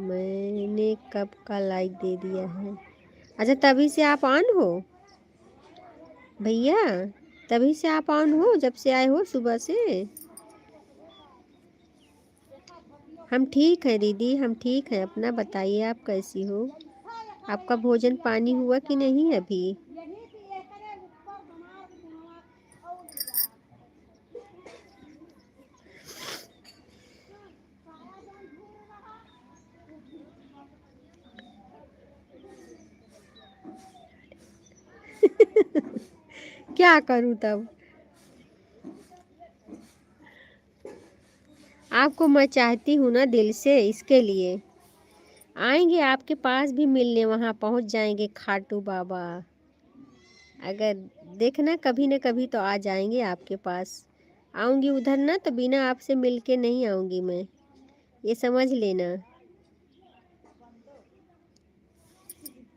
[SPEAKER 1] मैंने कब का लाइक दे दिया है? अच्छा, तभी से आप ऑन हो भैया? तभी से आप ऑन हो, जब से आए हो सुबह से? हम ठीक है दीदी, हम ठीक है। अपना बताइए, आप कैसी हो? आपका भोजन पानी हुआ कि नहीं अभी? क्या करूं तब? आपको मैं चाहती हूँ ना दिल से, इसके लिए आएंगे आपके पास भी मिलने, वहाँ पहुँच जाएंगे खाटू बाबा। अगर देखना, कभी न कभी तो आ जाएंगे आपके पास। आऊंगी उधर ना तो बिना आपसे मिलके नहीं आऊंगी मैं, ये समझ लेना।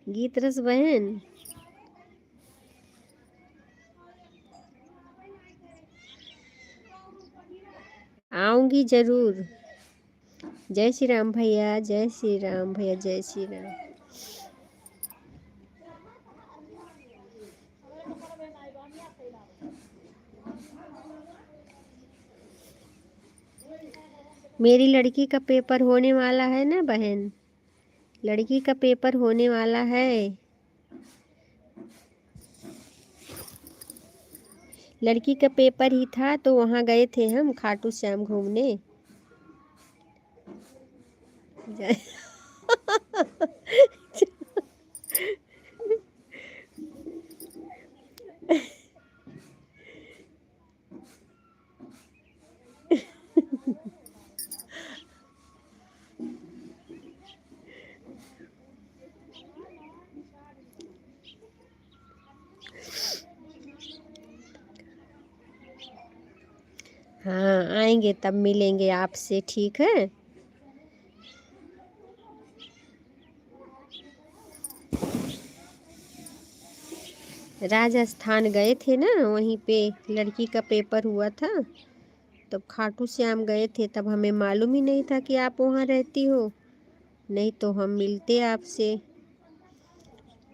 [SPEAKER 1] गीत रस बहन, आऊंगी जरूर। जय श्री राम भैया, जय श्री राम भैया, जय श्री राम। मेरी लड़की का पेपर होने वाला है ना बहन, लड़की का पेपर होने वाला है। लड़की का पेपर ही था तो वहाँ गए थे हम खाटू श्याम घूमने। हाँ, आएंगे तब मिलेंगे आपसे, ठीक है। राजस्थान गए थे ना, वहीं पे लड़की का पेपर हुआ था, तब खाटू श्याम गए थे। तब हमें मालूम ही नहीं था कि आप वहाँ रहती हो, नहीं तो हम मिलते आपसे।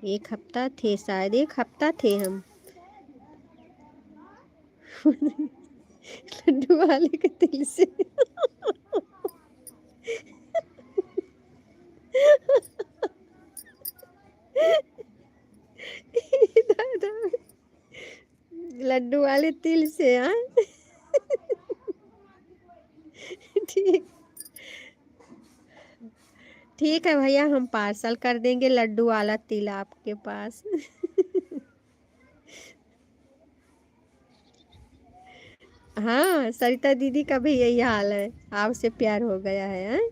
[SPEAKER 1] 1 हफ्ता थे, शायद 1 हफ्ता थे हम। लड्डू वाले के दिल से। दादा, लड्डू वाले तिल से, हाँ। ठीक, ठीक है भैया, हम पार्सल कर देंगे लड्डू वाला तिल आपके पास। हाँ, सरिता दीदी का भी यही हाल है, आपसे प्यार हो गया है, हाँ?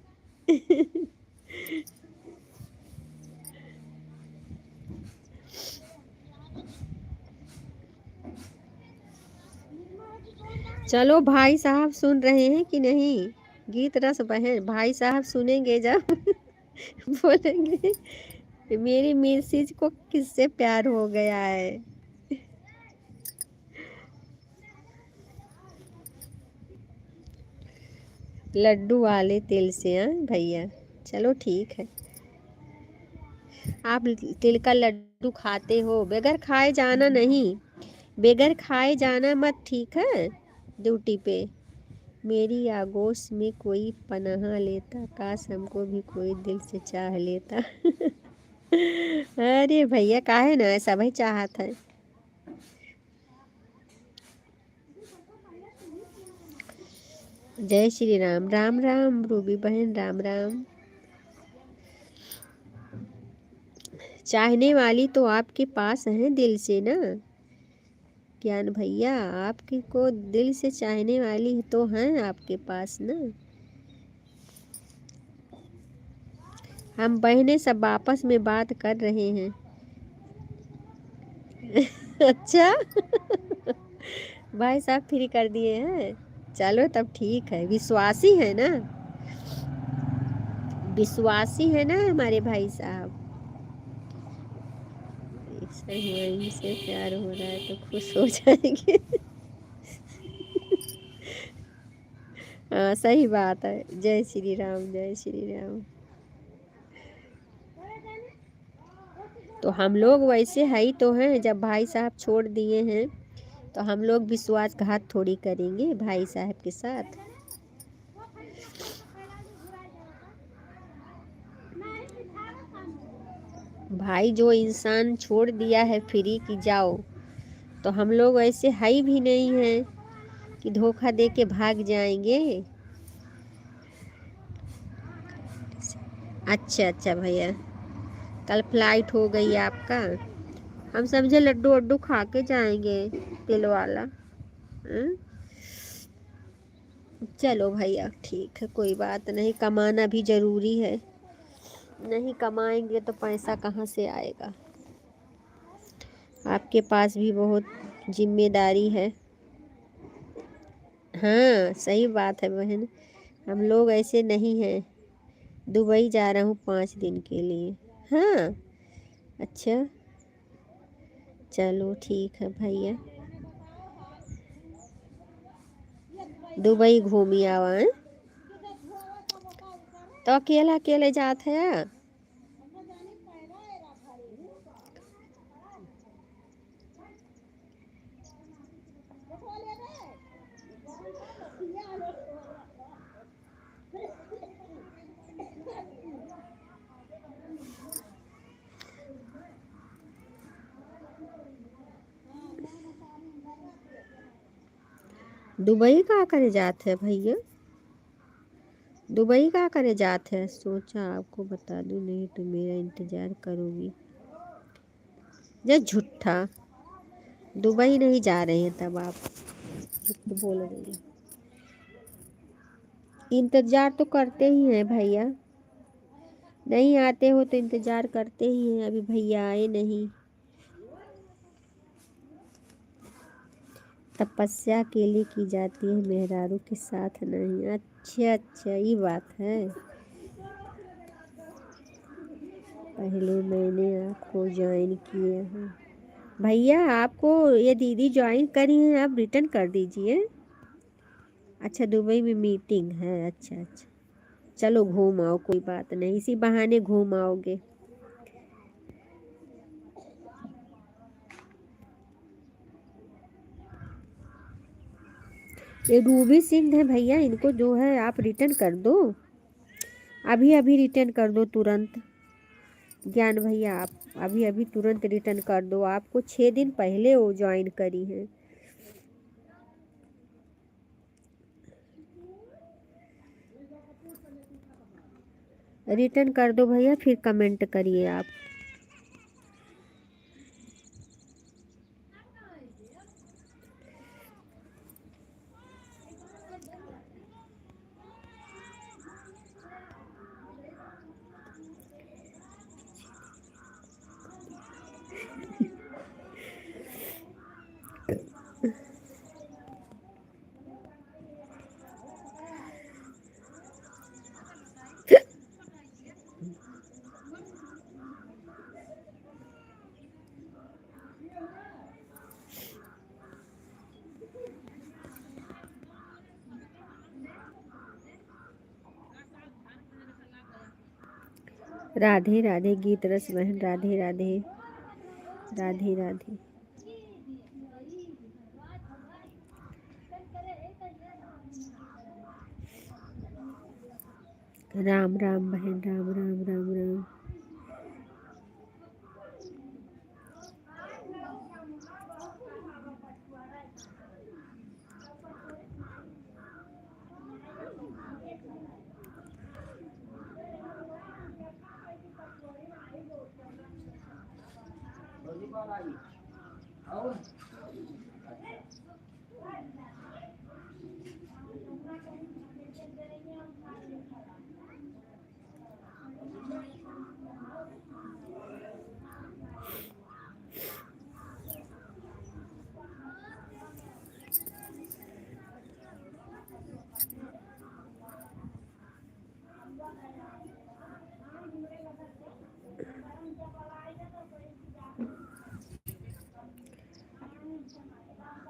[SPEAKER 1] चलो, भाई साहब सुन रहे हैं कि नहीं? गीत रस बहन, भाई साहब सुनेंगे जब बोलेंगे मेरी मिसेज को किससे प्यार हो गया है। लड्डू वाले तिल से, हाँ भैया। चलो ठीक है। आप तिल का लड्डू खाते हो, बगैर खाए जाना नहीं, बगैर खाए जाना मत, ठीक है। ड्यूटी पे। मेरी आगोश में कोई पनाह लेता, काश हमको भी कोई दिल से चाह लेता। अरे भैया काहे ना, ऐसा भाई चाहत है। जय श्री राम। राम राम रूबी बहन, राम राम। चाहने वाली तो आपके पास है दिल से ना, ज्ञान भैया, आपकी को दिल से चाहने वाली तो हैं आपके पास ना। हम बहनें सब आपस में बात कर रहे हैं। अच्छा। भाई साहब फ्री कर दिए हैं। चलो तब ठीक है, विश्वासी है ना, विश्वासी है ना हमारे भाई साहब। सही है, इनसे प्यार हो रहा है तो खुश हो जाएंगे। हाँ सही बात है। जय श्री राम, जय श्री राम। तो हम लोग वैसे है ही तो हैं, जब भाई साहब छोड़ दिए हैं तो हम लोग विश्वासघात थोड़ी करेंगे भाई साहब के साथ। भाई जो इंसान छोड़ दिया है फ्री की जाओ, तो हम लोग ऐसे है ही भी नहीं हैं कि धोखा दे के भाग जाएंगे। अच्छा अच्छा भैया, कल फ्लाइट हो गई आपका, हम समझे लड्डू वड्डू खा के जाएंगे तिल वाला। हम्म? चलो भैया ठीक है, कोई बात नहीं, कमाना भी जरूरी है, नहीं कमाएंगे तो पैसा कहाँ से आएगा। आपके पास भी बहुत जिम्मेदारी है। हाँ सही बात है बहन, हम लोग ऐसे नहीं हैं। दुबई जा रहा हूँ 5 दिन के लिए। हाँ। अच्छा। चलो ठीक है भैया, दुबई घूमी आवा हैं? तो अकेला अकेले जाते हैं? दुबई का करे जाते हैं भैया? दुबई का करे जाते हैं? सोचा आपको बता दूं, नहीं तो मेरा इंतजार करोगी। जे झूठा, दुबई नहीं जा रहे हैं तब आप झूठ बोल रही हैं। इंतजार तो करते ही हैं भैया, नहीं आते हो तो इंतजार करते ही हैं, अभी भैया आए नहीं। तपस्या अकेले की जाती है, मेहरारू के साथ नहीं। अच्छा अच्छा, ये बात है। पहले मैंने आपको ज्वाइन किया है भैया, आपको ये दीदी ज्वाइन करी हैं, आप रिटर्न कर दीजिए। अच्छा दुबई में मीटिंग है, अच्छा अच्छा। चलो घूम आओ, कोई बात नहीं, इसी बहाने घूम आओगे। ये रूबी सिंह है भैया, इनको जो है आप रिटर्न कर दो, अभी अभी रिटर्न कर दो तुरंत। ज्ञान भैया आप अभी अभी तुरंत रिटर्न कर दो, आपको 6 दिन पहले वो ज्वाइन करी है। रिटर्न कर दो भैया, फिर कमेंट करिए आप। राधे राधे गीत रस बहन, राधे राधे, राधे राधे। राम राम बहन, राम राम राम राम।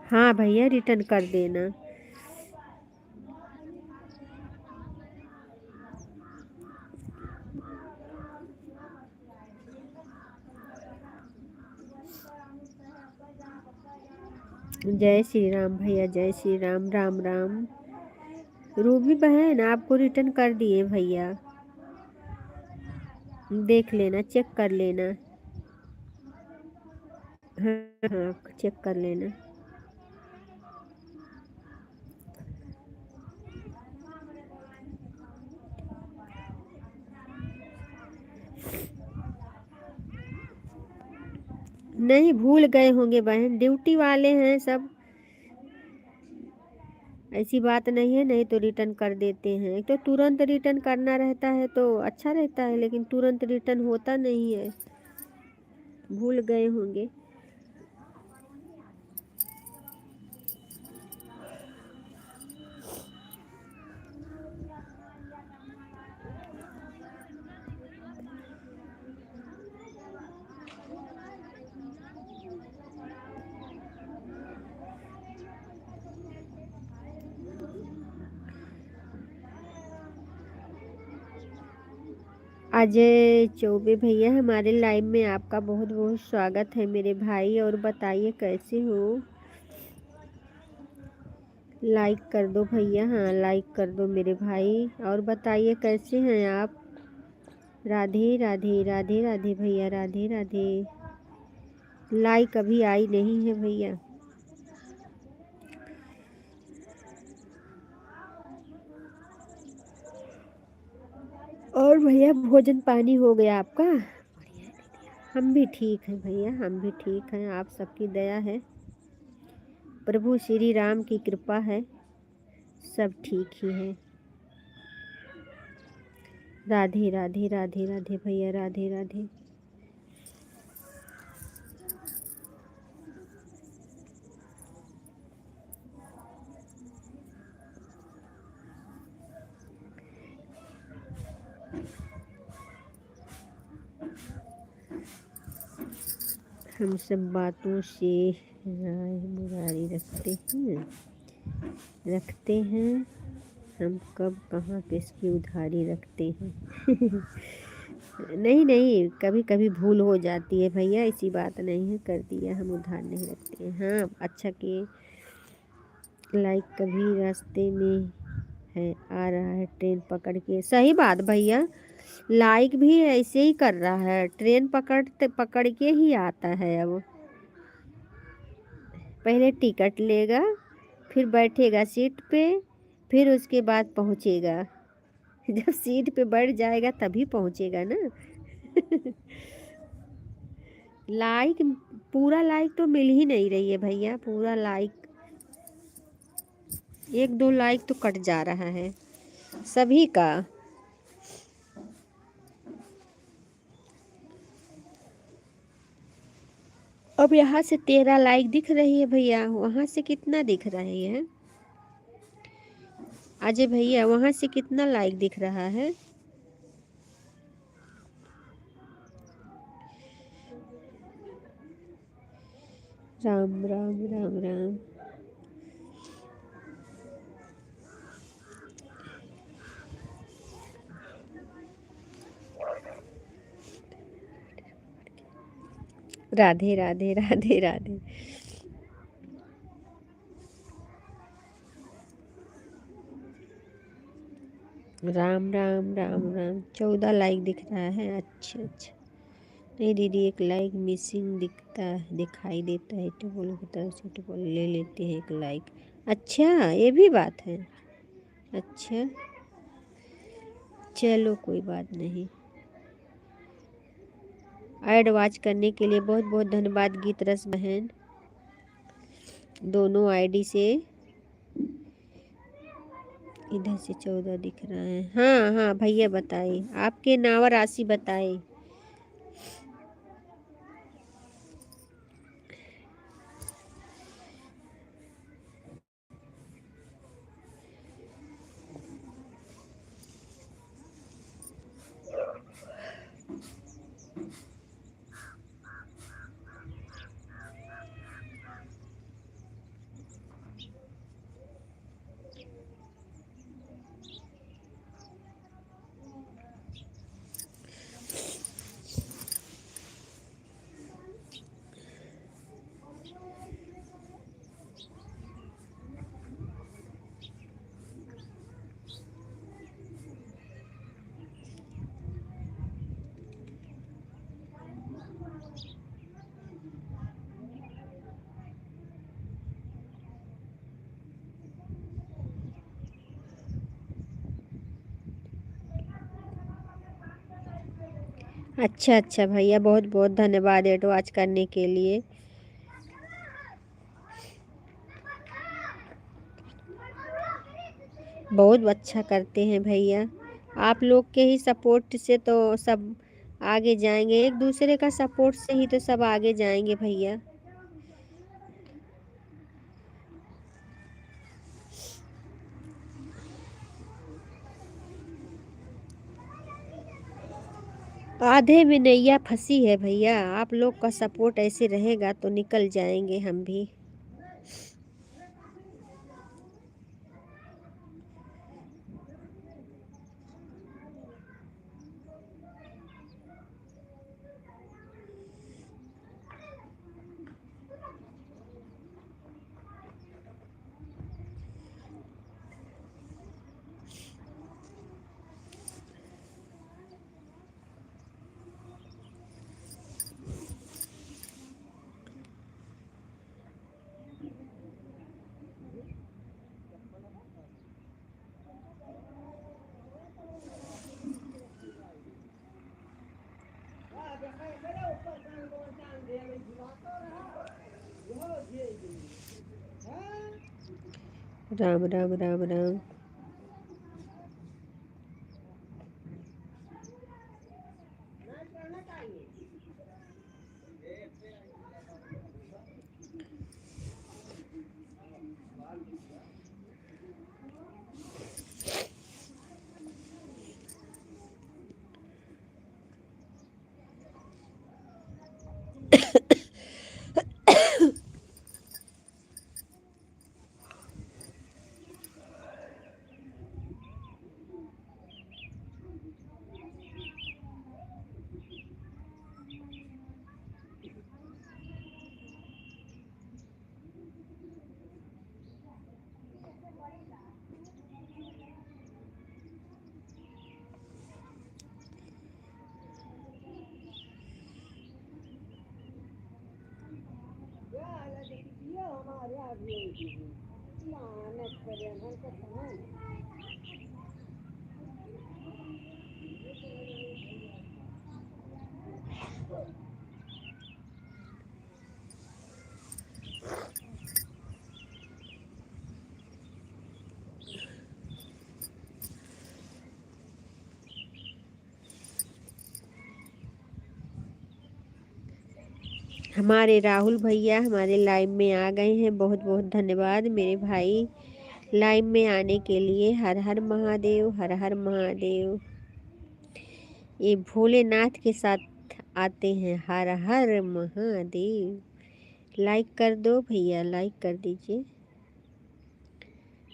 [SPEAKER 1] हाँ भैया, रिटर्न कर देना। जय श्री राम भैया, जय श्री राम, राम राम। रूबी बहन, आपको रिटर्न कर दिए भैया, देख लेना, चेक कर लेना। हाँ हाँ, चेक कर लेना। नहीं, भूल गए होंगे बहन, ड्यूटी वाले हैं सब, ऐसी बात नहीं है, नहीं तो रिटर्न कर देते हैं। एक तो तुरंत रिटर्न करना रहता है तो अच्छा रहता है, लेकिन तुरंत रिटर्न होता नहीं है, भूल गए होंगे। अजय चौबे भैया, हमारे लाइव में आपका बहुत बहुत स्वागत है मेरे भाई। और बताइए कैसे हो? लाइक कर दो भैया, हाँ लाइक कर दो मेरे भाई। और बताइए कैसे हैं आप? राधे राधे, राधे राधे भैया, राधे राधे। लाइक अभी आई नहीं है भैया। और भैया, भोजन पानी हो गया आपका? हम भी ठीक हैं भैया, हम भी ठीक हैं, आप सबकी दया है, प्रभु श्री राम की कृपा है, सब ठीक ही है। राधे राधे, राधे राधे भैया, राधे राधे। हम सब बातों से राय मुरारी रखते हैं, हम कब कहाँ किसकी उधारी रखते हैं। नहीं नहीं, कभी कभी भूल हो जाती है भैया, ऐसी बात नहीं है, कर दिया, हम उधार नहीं रखते हैं। हाँ अच्छा किए। लाइक कभी रास्ते में है, आ रहा है ट्रेन पकड़ के, सही बात भैया, लाइक भी ऐसे ही कर रहा है, ट्रेन पकड़ के ही आता है। अब पहले टिकट लेगा, फिर बैठेगा सीट पे, फिर उसके बाद पहुंचेगा। जब सीट पे बैठ जाएगा तभी पहुंचेगा ना। लाइक, पूरा लाइक तो मिल ही नहीं रही है भैया, पूरा लाइक, एक दो लाइक तो कट जा रहा है सभी का। अब यहाँ से 13 लाइक दिख रही है भैया, वहाँ से कितना दिख रही है अजय भैया? वहाँ से कितना लाइक दिख रहा है? राम राम, राम राम। राधे राधे राधे राधे। राम राम राम राम। 14 लाइक दिख रहा है। अच्छा अच्छा। नहीं दीदी, एक लाइक मिसिंग दिखाई देता है टेबल की तरफ से। टेबल ले लेते हैं एक लाइक। अच्छा, ये भी बात है। अच्छा, चलो कोई बात नहीं। ऐड वॉच करने के लिए बहुत बहुत धन्यवाद गीत रस बहन। दोनों आईडी से इधर से 14 दिख रहा है। हाँ हाँ भैया बताइए, आपके नाम और राशि बताइए। अच्छा अच्छा भैया, बहुत बहुत धन्यवाद एड वॉच करने के लिए। बहुत अच्छा करते हैं भैया। आप लोग के ही सपोर्ट से तो सब आगे जाएंगे। एक दूसरे का सपोर्ट से ही तो सब आगे जाएंगे भैया। आधे में नैया फंसी है भैया। आप लोग का सपोर्ट ऐसे रहेगा तो निकल जाएंगे हम भी। राम राम राम राम। हमारे राहुल भैया हमारे लाइव में आ गए हैं। बहुत बहुत धन्यवाद मेरे भाई लाइव में आने के लिए। हर हर महादेव, हर हर महादेव। ये भोलेनाथ के साथ आते हैं। हर हर महादेव। लाइक कर दो भैया, लाइक कर दीजिए।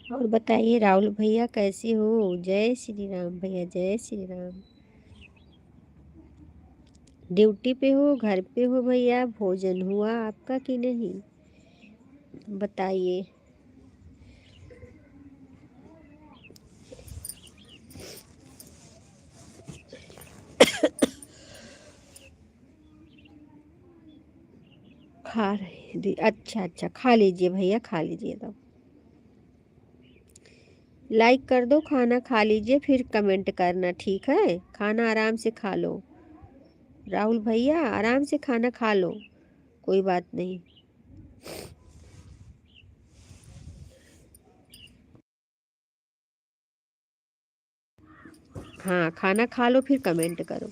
[SPEAKER 1] और बताइए राहुल भैया कैसे हो। जय श्री राम भैया, जय श्री राम। ड्यूटी पे हो, घर पे हो भैया? भोजन हुआ आपका कि नहीं, बताइए। खा रहे अच्छा अच्छा, खा लीजिए भैया, खा लीजिए। तो लाइक कर दो, खाना खा लीजिए, फिर कमेंट करना, ठीक है? खाना आराम से खा लो राहुल भैया, आराम से खाना खा लो, कोई बात नहीं। हाँ, खाना खा लो फिर कमेंट करो।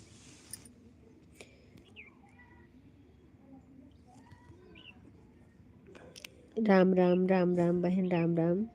[SPEAKER 1] राम राम राम राम बहन, राम राम।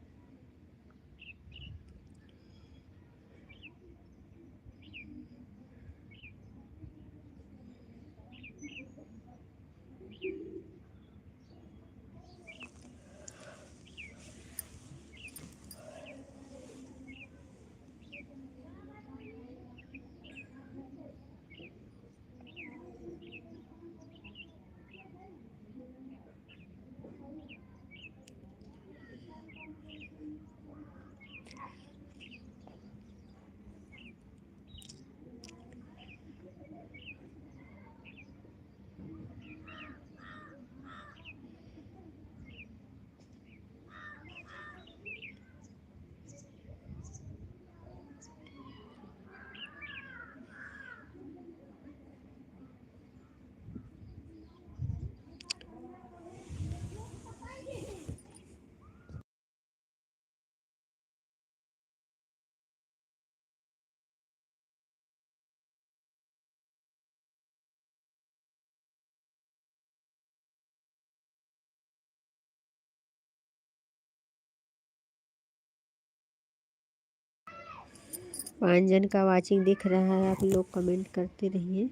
[SPEAKER 1] पाँच जन का वाचिंग दिख रहा है, आप लोग कमेंट करते रहिए।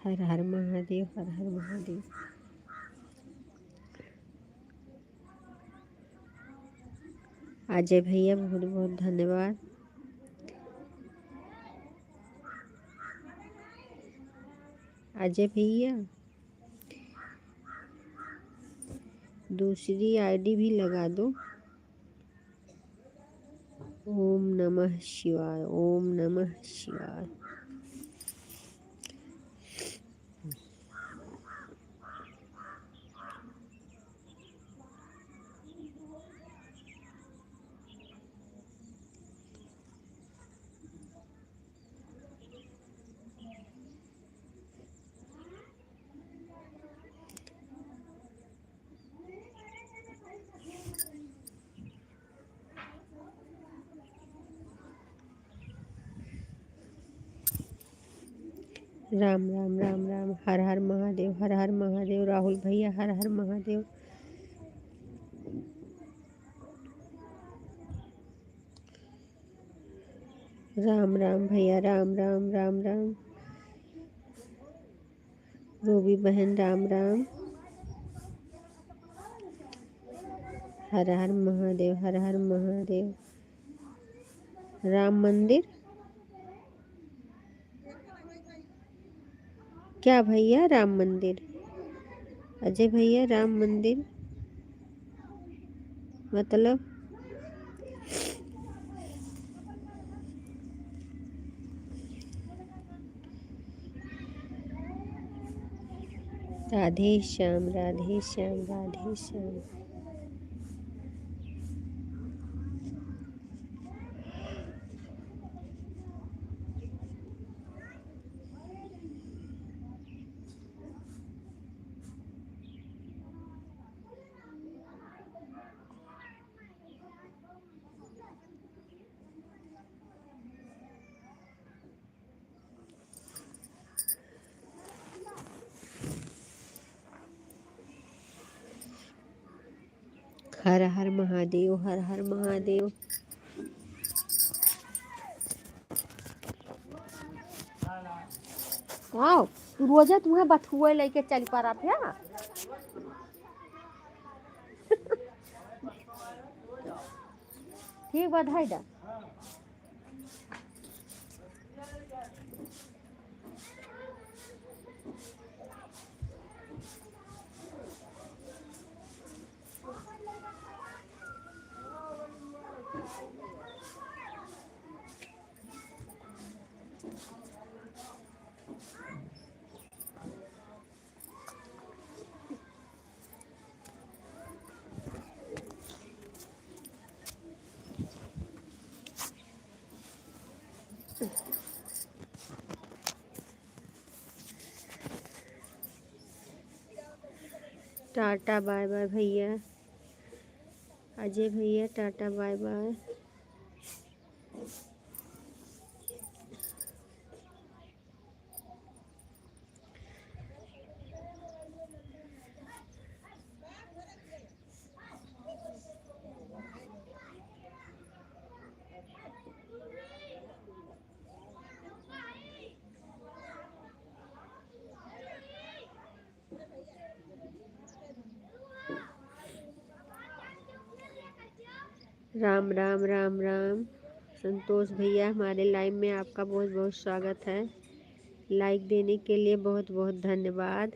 [SPEAKER 1] हर हर महादेव, हर हर महादेव। अजय भैया बहुत बहुत धन्यवाद। अजय भैया दूसरी आईडी भी लगा दो। ओम नमः शिवाय, ओम नमः शिवाय। राम राम राम राम, हर हर महादेव, हर हर महादेव। राहुल भैया हर हर महादेव। राम राम भैया, राम राम राम राम। रूबी बहन राम राम। हर हर महादेव, हर हर महादेव। राम मंदिर क्या भैया? राम मंदिर? अजय भैया राम मंदिर मतलब? राधे श्याम, राधे श्याम, राधे श्याम। हर हर महादेव, हर हर महादेव। आओ रोजा तुम्हें बथुए लेके चल पा रहा था। ठीक बधाई दा। टाटा बाय बाय भैया, अजय भैया टाटा बाय बाय। राम राम राम राम। संतोष भैया हमारे लाइव में आपका बहुत बहुत स्वागत है। लाइक देने के लिए बहुत बहुत धन्यवाद।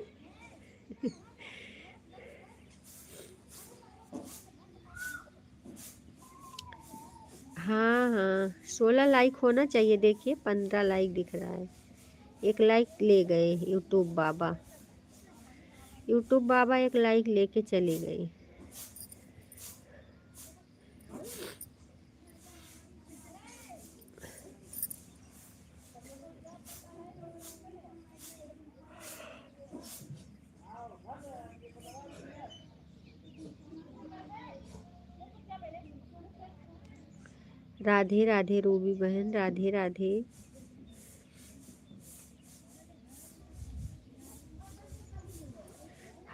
[SPEAKER 1] हाँ हाँ, 16 लाइक होना चाहिए। देखिए 15 लाइक दिख रहा है। एक लाइक ले गए यूट्यूब बाबा। यूट्यूब बाबा एक लाइक लेके चले गए। राधे राधे रूबी बहन, राधे राधे।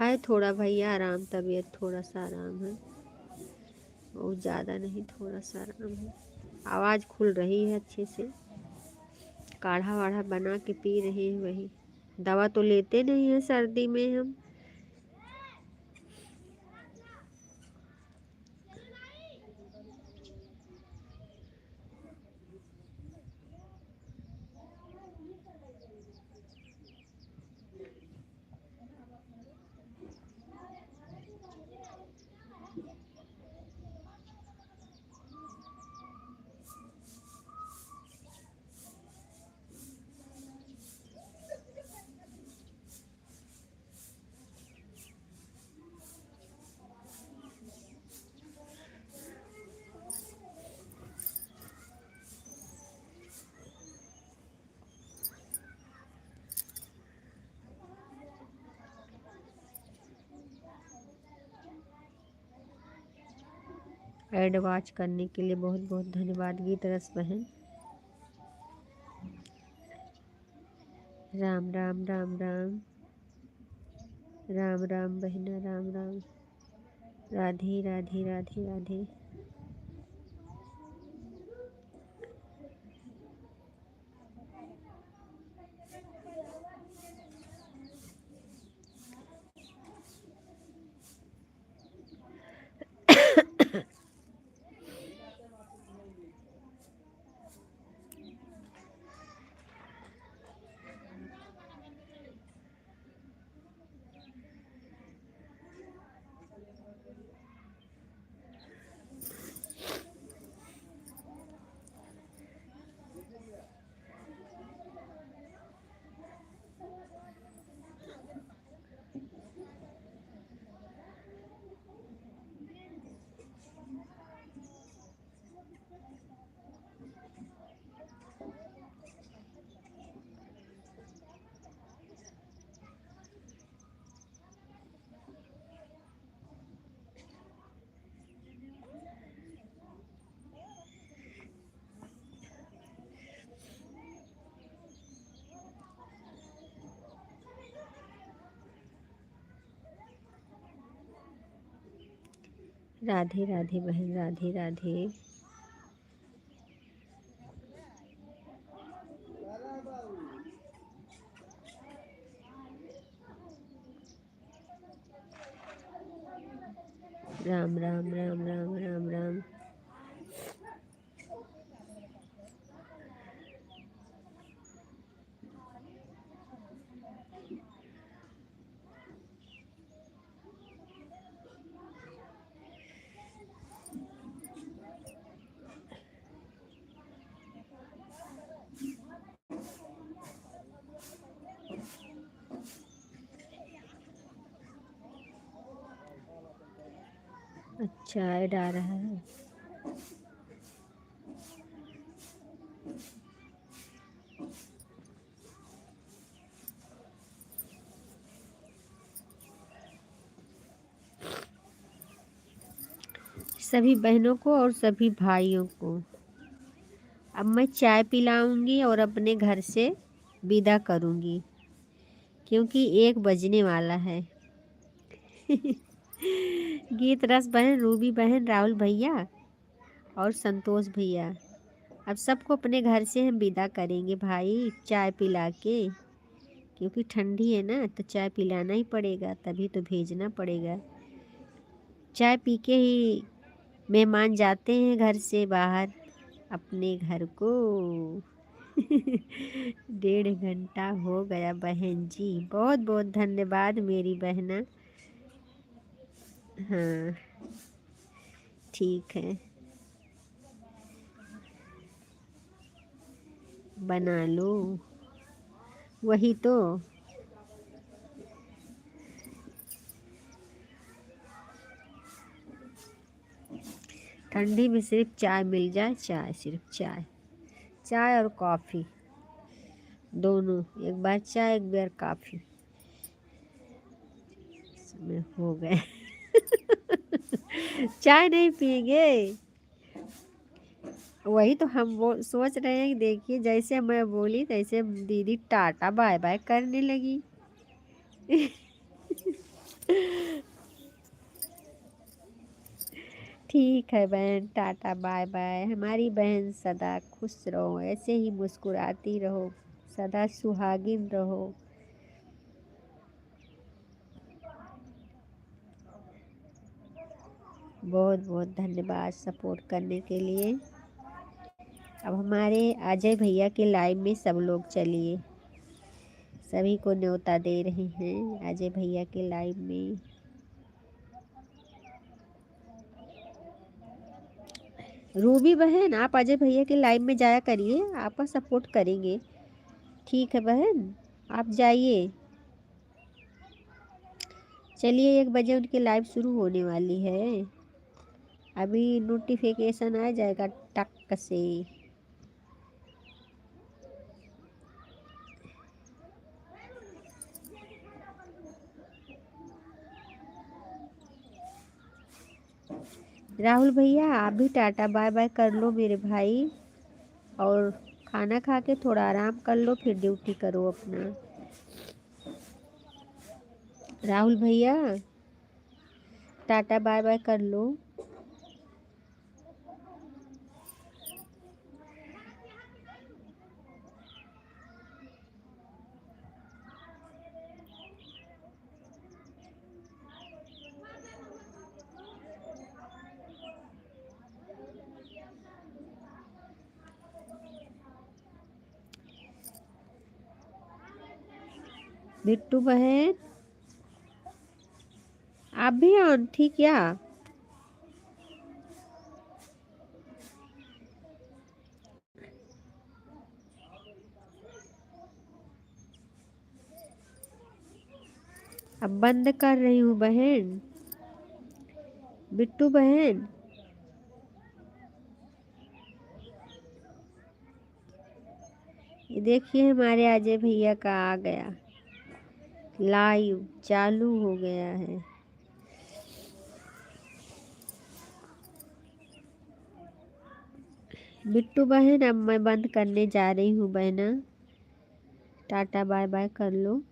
[SPEAKER 1] है थोड़ा भैया आराम, तबीयत थोड़ा सा आराम है, बहुत ज़्यादा नहीं, थोड़ा सा आराम है। आवाज़ खुल रही है अच्छे से। काढ़ा वाढ़ा बना के पी रहे हैं। वही दवा तो लेते नहीं हैं सर्दी में हम। ऐड वॉच करने के लिए बहुत बहुत धन्यवाद गीत रस बहन। राम राम राम राम। राम राम बहना, राम राम। राधे राधे राधे राधे। राधे राधे बहन, राधे राधे। राम राम राम राम राम राम। अच्छा ऐड आ रहा है। सभी बहनों को और सभी भाइयों को। अब मैं चाय पिलाऊंगी और अपने घर से विदा करूंगी, क्योंकि 1 बजने वाला है। गीत रस बहन, रूबी बहन, राहुल भैया और संतोष भैया, अब सबको अपने घर से हम विदा करेंगे भाई, चाय पिला के। क्योंकि ठंडी है ना, तो चाय पिलाना ही पड़ेगा, तभी तो भेजना पड़ेगा। चाय पी के ही मेहमान जाते हैं घर से बाहर अपने घर को। 1.5 घंटा हो गया बहन जी। बहुत बहुत धन्यवाद मेरी बहना। हाँ ठीक है, बना लो। वही तो। ठंडी में सिर्फ चाय मिल जाए, चाय, सिर्फ चाय, चाय और कॉफ़ी दोनों। एक बार चाय, एक बार कॉफ़ी में हो गए। चाय नहीं पिएंगे। वही तो हम वो सोच रहे हैं कि देखिए, जैसे मैं बोली तैसे दीदी टाटा बाय बाय करने लगी। ठीक है बहन, टाटा बाय बाय। हमारी बहन सदा खुश रहो, ऐसे ही मुस्कुराती रहो, सदा सुहागिन रहो। बहुत बहुत धन्यवाद सपोर्ट करने के लिए। अब हमारे अजय भैया के लाइव में सब लोग चलिए, सभी को न्योता दे रहे हैं अजय भैया के लाइव में। रूबी बहन, आप अजय भैया के लाइव में जाया करिए, आपका सपोर्ट करेंगे। ठीक है बहन, आप जाइए। चलिए, 1 बजे उनकी लाइव शुरू होने वाली है। अभी नोटिफिकेशन आ जाएगा टक से। राहुल भैया, आप भी टाटा बाय बाय कर लो मेरे भाई, और खाना खा के थोड़ा आराम कर लो, फिर ड्यूटी करो अपना। राहुल भैया, टाटा बाय बाय कर लो। बिट्टू बहन, आप भी ऑन थी क्या? अब बंद कर रही हूँ बहन। बिट्टू बहन, ये देखिए हमारे अजय भैया का आ गया, लाइव चालू हो गया है। बिट्टू बहन, अब मैं बंद करने जा रही हूँ बहना, टाटा बाय बाय कर लो।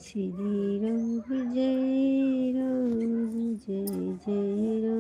[SPEAKER 1] श्री राम जय राम, जय जय राम।